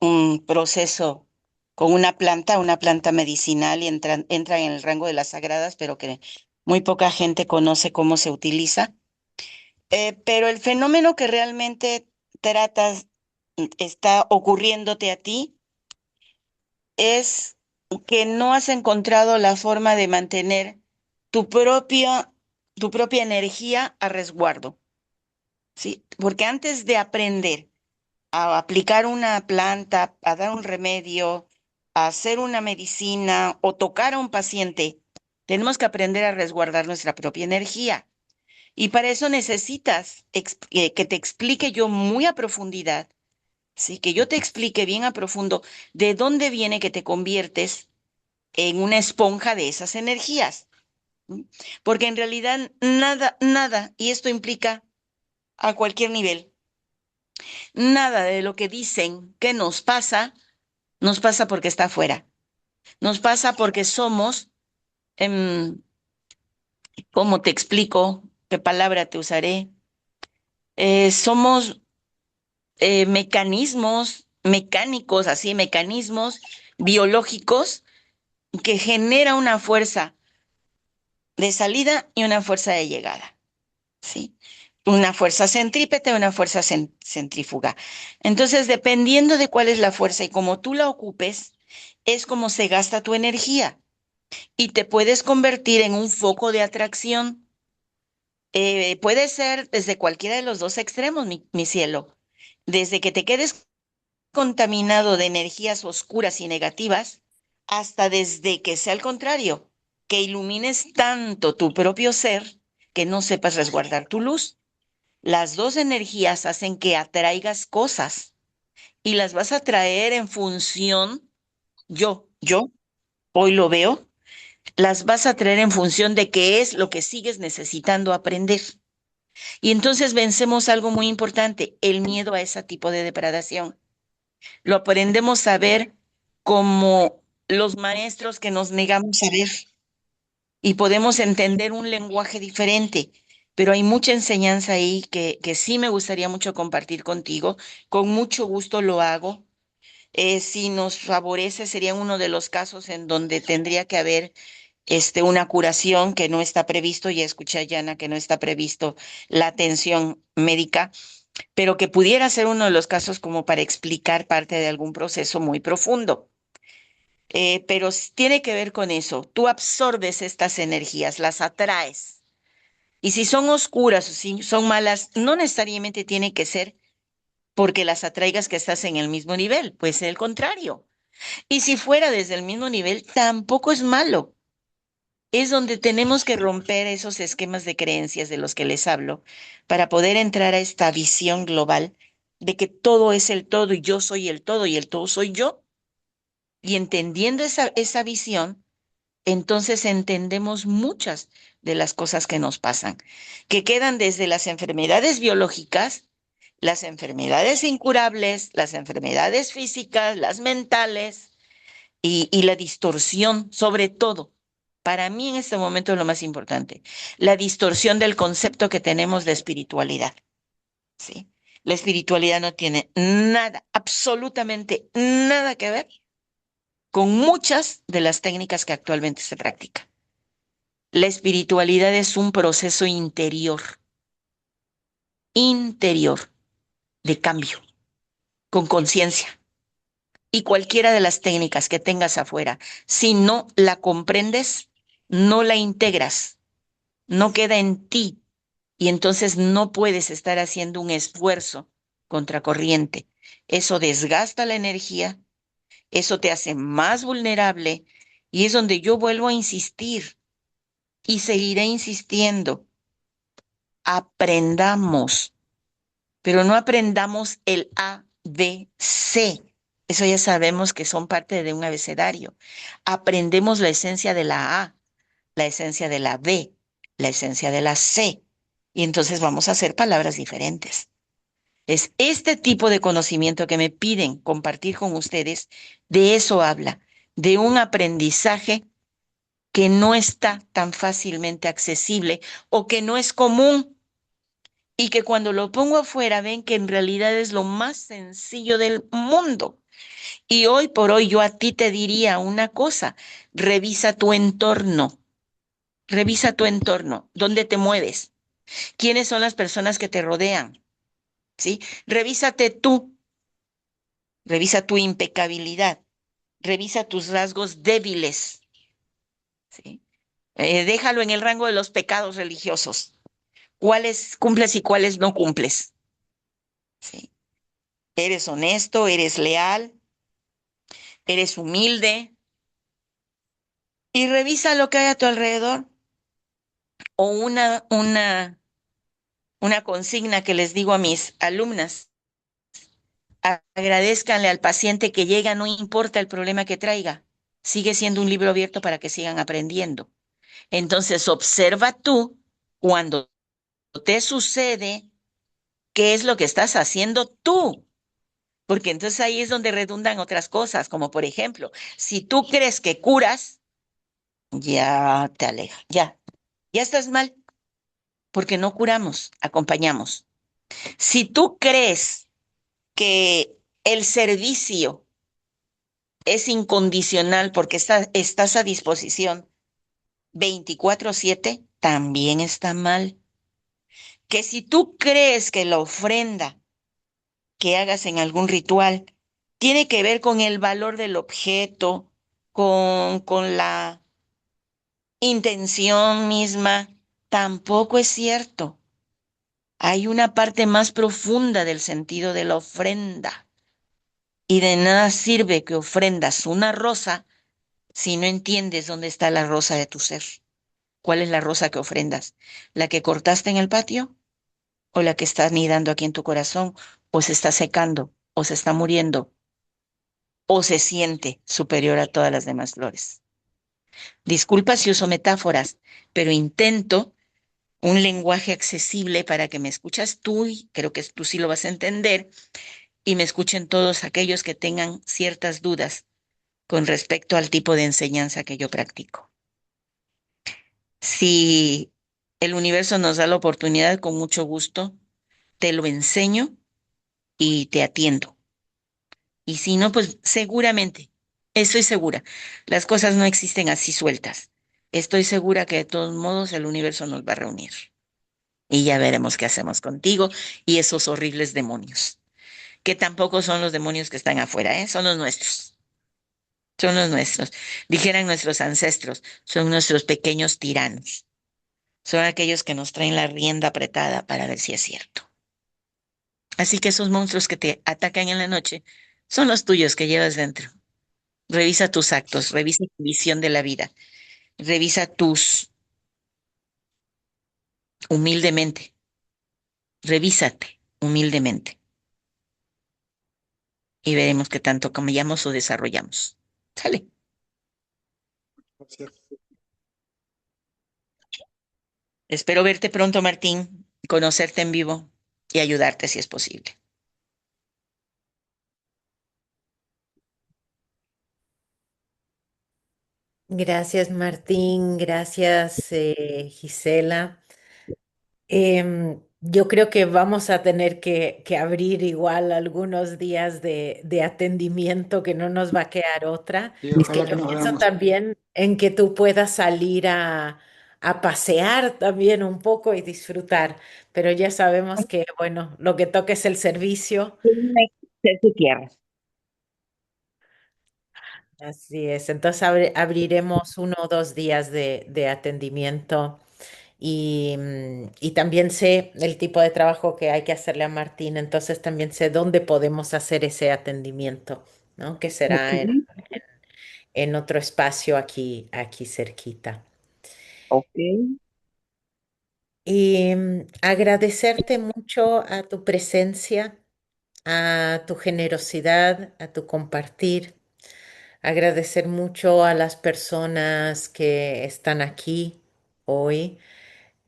un proceso, con una planta medicinal y entra en el rango de las sagradas, pero que muy poca gente conoce cómo se utiliza. Pero el fenómeno que realmente tratas, está ocurriéndote a ti, es que no has encontrado la forma de mantener tu propia, tu propia energía a resguardo, ¿sí? Porque antes de aprender a aplicar una planta, a dar un remedio, a hacer una medicina o tocar a un paciente, tenemos que aprender a resguardar nuestra propia energía. Y para eso necesitas que te explique yo muy a profundidad, ¿sí? Que yo te explique bien a profundo de dónde viene que te conviertes en una esponja de esas energías. ¿M? Porque en realidad nada, y esto implica a cualquier nivel, nada de lo que dicen que nos pasa porque está afuera. Nos pasa porque somos, ¿cómo te explico? ¿Qué palabra te usaré? Somos mecanismos mecánicos, así, mecanismos biológicos que genera una fuerza de salida y una fuerza de llegada, ¿sí? Una fuerza centrípeta y una fuerza centrífuga. Entonces, dependiendo de cuál es la fuerza y cómo tú la ocupes, es como se gasta tu energía y te puedes convertir en un foco de atracción. Puede ser desde cualquiera de los dos extremos, mi cielo. Desde que te quedes contaminado de energías oscuras y negativas, hasta desde que sea al contrario, que ilumines tanto tu propio ser que no sepas resguardar tu luz. Las dos energías hacen que atraigas cosas y las vas a traer en función, yo, hoy lo veo, las vas a traer en función de qué es lo que sigues necesitando aprender. Y entonces vencemos algo muy importante, el miedo a ese tipo de depredación. Lo aprendemos a ver como los maestros que nos negamos a ver y podemos entender un lenguaje diferente, pero hay mucha enseñanza ahí que sí me gustaría mucho compartir contigo. Con mucho gusto lo hago. Si nos favorece, sería uno de los casos en donde tendría que haber una curación que no está previsto. Ya escuché a Yana que no está previsto la atención médica, pero que pudiera ser uno de los casos como para explicar parte de algún proceso muy profundo. Pero tiene que ver con eso. Tú absorbes estas energías, las atraes. Y si son oscuras o si son malas, no necesariamente tiene que ser porque las atraigas que estás en el mismo nivel, puede ser el contrario. Y si fuera desde el mismo nivel, tampoco es malo. Es donde tenemos que romper esos esquemas de creencias de los que les hablo para poder entrar a esta visión global de que todo es el todo y yo soy el todo y el todo soy yo. Y entendiendo esa visión, entonces entendemos muchas de las cosas que nos pasan, que quedan desde las enfermedades biológicas, las enfermedades incurables, las enfermedades físicas, las mentales y la distorsión, sobre todo. Para mí en este momento es lo más importante, la distorsión del concepto que tenemos de espiritualidad, ¿sí? La espiritualidad no tiene nada, absolutamente nada que ver con muchas de las técnicas que actualmente se practican. La espiritualidad es un proceso interior, interior. de cambio, con conciencia. Y cualquiera de las técnicas que tengas afuera, si no la comprendes, no la integras, no queda en ti y entonces no puedes estar haciendo un esfuerzo contracorriente. Eso desgasta la energía, eso te hace más vulnerable y es donde yo vuelvo a insistir y seguiré insistiendo. Aprendamos, pero no aprendamos el A, B, C. Eso ya sabemos que son parte de un abecedario. Aprendemos la esencia de la A, la esencia de la B, la esencia de la C. Y entonces vamos a hacer palabras diferentes. Es este tipo de conocimiento que me piden compartir con ustedes, de eso habla, de un aprendizaje que no está tan fácilmente accesible o que no es común y que cuando lo pongo afuera ven que en realidad es lo más sencillo del mundo. Y hoy por hoy yo a ti te diría una cosa, revisa tu entorno, dónde te mueves, quiénes son las personas que te rodean, ¿sí? Revísate tú, revisa tu impecabilidad, revisa tus rasgos débiles, ¿sí? Déjalo en el rango de los pecados religiosos, cuáles cumples y cuáles no cumples, ¿sí? ¿Eres honesto, eres leal, eres humilde? Y revisa lo que hay a tu alrededor o una consigna que les digo a mis alumnas. Agradezcanle al paciente que llega, no importa el problema que traiga. Sigue siendo un libro abierto para que sigan aprendiendo. Entonces, observa tú cuando te sucede qué es lo que estás haciendo tú. Porque entonces ahí es donde redundan otras cosas, como por ejemplo, si tú crees que curas, ya te aleja, ya estás mal, porque no curamos, acompañamos. Si tú crees que el servicio es incondicional porque estás a disposición 24/7, también está mal. Que si tú crees que la ofrenda que hagas en algún ritual tiene que ver con el valor del objeto, con la intención misma, tampoco es cierto. Hay una parte más profunda del sentido de la ofrenda. Y de nada sirve que ofrendas una rosa si no entiendes dónde está la rosa de tu ser. ¿Cuál es la rosa que ofrendas? ¿La que cortaste en el patio? ¿O la que está anidando aquí en tu corazón? ¿O se está secando? ¿O se está muriendo? ¿O se siente superior a todas las demás flores? Disculpa si uso metáforas, pero intento un lenguaje accesible para que me escuchas tú, y creo que tú sí lo vas a entender, y me escuchen todos aquellos que tengan ciertas dudas con respecto al tipo de enseñanza que yo practico. Si el universo nos da la oportunidad, con mucho gusto, te lo enseño y te atiendo. Y si no, pues seguramente, estoy segura, las cosas no existen así sueltas. Estoy segura que de todos modos el universo nos va a reunir. Y ya veremos qué hacemos contigo y esos horribles demonios, que tampoco son los demonios que están afuera, ¿eh? Son los nuestros. Son los nuestros. Dijeran nuestros ancestros, son nuestros pequeños tiranos. Son aquellos que nos traen la rienda apretada para ver si es cierto. Así que esos monstruos que te atacan en la noche son los tuyos que llevas dentro. Revisa tus actos, revisa tu visión de la vida, revisa tus humildemente, revísate humildemente y veremos qué tanto cambiamos o desarrollamos. ¿Sale? Gracias. Espero verte pronto, Martín, conocerte en vivo y ayudarte si es posible. Gracias, Martín. Gracias, Gisela. Yo creo que vamos a tener que abrir igual algunos días de atendimiento, que no nos va a quedar otra. Y Es que ojalá que yo nos pienso veamos. también en que tú puedas salir a pasear también un poco y disfrutar, pero ya sabemos que, bueno, lo que toca es el servicio. Tiene que ser tu tierra. Así es, entonces abriremos 1 o 2 días de atendimiento y también sé el tipo de trabajo que hay que hacerle a Martín, entonces también sé dónde podemos hacer ese atendimiento, ¿no? Que Ok, será en otro espacio aquí cerquita. ok. Y agradecerte mucho a tu presencia, a tu generosidad, a tu compartir. Agradecer mucho a las personas que estão aqui hoje.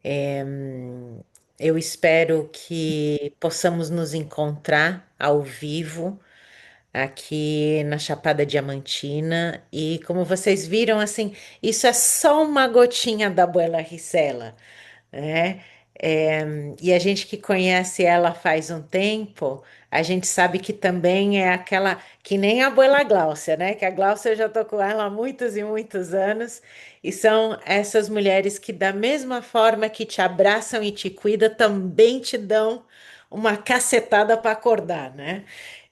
Em, eu espero que possamos nos encontrar ao vivo aqui na Chapada Diamantina. E como vocês viram, assim, isso é só uma gotinha da Abuela Ricela, né? É, e a gente que conhece ela faz um tempo, a gente sabe que também é aquela, que nem a abuela Gláucia, né? Que a Gláucia eu já tô com ela há muitos e muitos anos, e são essas mulheres que, da mesma forma que te abraçam e te cuidam, também te dão uma cacetada para acordar, né?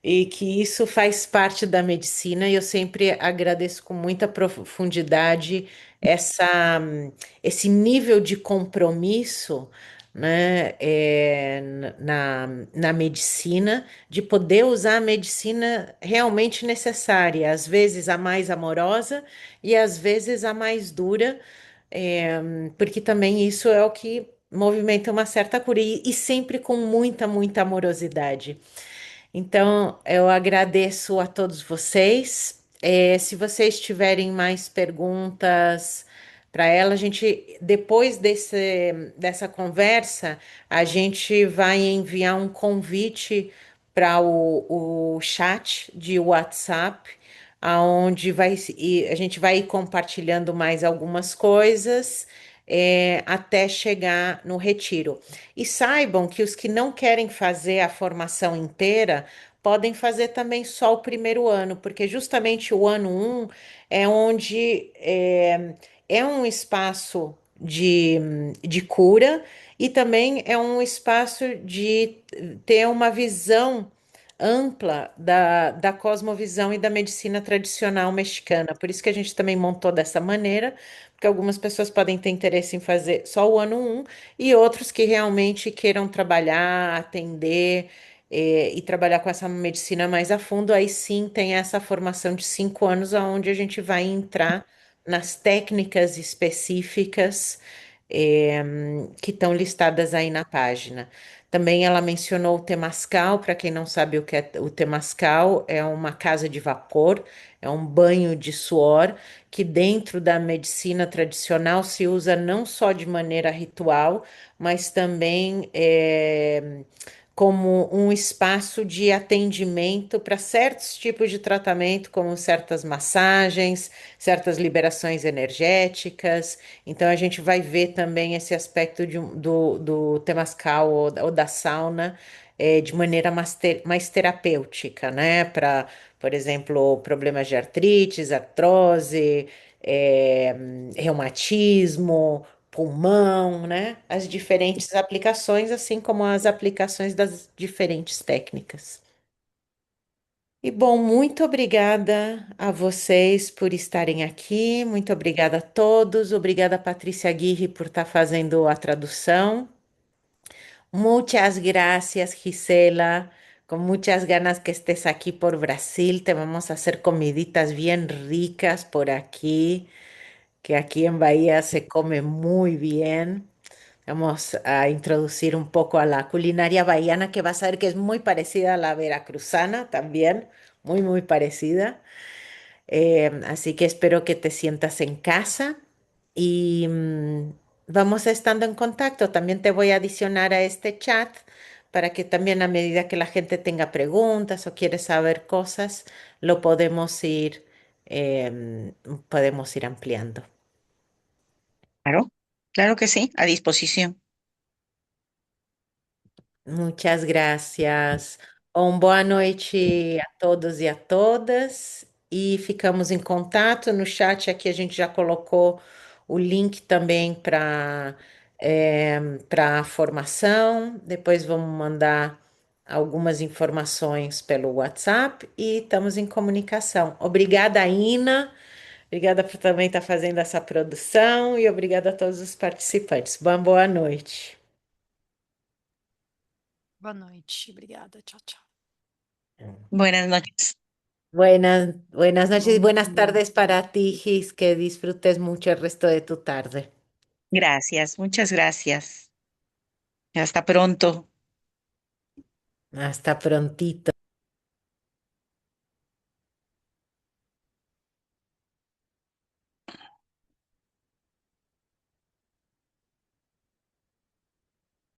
E que isso faz parte da medicina, e eu sempre agradeço com muita profundidade essa esse nível de compromisso, né, na medicina, de poder usar a medicina realmente necessária, às vezes a mais amorosa e às vezes a mais dura, é, porque também isso é o que movimenta uma certa cura, e sempre com muita, muita amorosidade. Então, eu agradeço a todos vocês. Se vocês tiverem mais perguntas para ela, a gente, depois dessa conversa, a gente vai enviar um convite para o chat de WhatsApp, aonde a gente vai ir compartilhando mais algumas coisas, até chegar no retiro. E saibam que os que não querem fazer a formação inteira podem fazer também só o primeiro ano, porque justamente o ano um é onde é um espaço de cura e também é um espaço de ter uma visão ampla da cosmovisão e da medicina tradicional mexicana. Por isso que a gente também montou dessa maneira, porque algumas pessoas podem ter interesse em fazer só o ano um e outros que realmente queiram trabalhar, atender, e trabalhar com essa medicina mais a fundo, aí sim tem essa formação de 5 anos, onde a gente vai entrar nas técnicas específicas, que estão listadas aí na página. Também ela mencionou o Temascal. Para quem não sabe o que é o Temascal, é uma casa de vapor, é um banho de suor que dentro da medicina tradicional se usa não só de maneira ritual, mas também como um espaço de atendimento para certos tipos de tratamento, como certas massagens, certas liberações energéticas. Então, a gente vai ver também esse aspecto do Temascal ou da sauna, de maneira mais terapêutica, né? Para, por exemplo, problemas de artrite, artrose, reumatismo, pulmão, né? As diferentes aplicações, assim como as aplicações das diferentes técnicas. E bom, muito obrigada a vocês por estarem aqui, muito obrigada a todos, obrigada Patrícia Aguirre por estar fazendo a tradução. Muchas gracias, Gisela. Con muchas ganas que estés aquí por Brasil. Te vamos a hacer comiditas bien ricas por aquí, que aquí en Bahía se come muy bien. Vamos a introducir un poco a la culinaria bahiana, que vas a ver que es muy parecida a la veracruzana también, muy, muy parecida. Así que espero que te sientas en casa y vamos estando en contacto. También te voy a adicionar a este chat para que también a medida que la gente tenga preguntas o quiere saber cosas, lo podemos ir ampliando. Claro, claro que sí, a disposición. Muchas gracias. Boa noite a todos e a todas. E ficamos em contato. No chat aqui a gente já colocou o link também para a formação. Depois vamos mandar algumas informações pelo WhatsApp e estamos em comunicação. Obrigada, Ina. Obrigada por também estar fazendo essa produção e obrigada a todos os participantes. Boa noite. Boa noite. Obrigada. Tchau, tchau. Buenas noches. Buenas noches y buenas tardes para ti, Gis. Que disfrutes mucho el resto de tu tarde. Gracias, muchas gracias. Hasta pronto. Hasta prontito.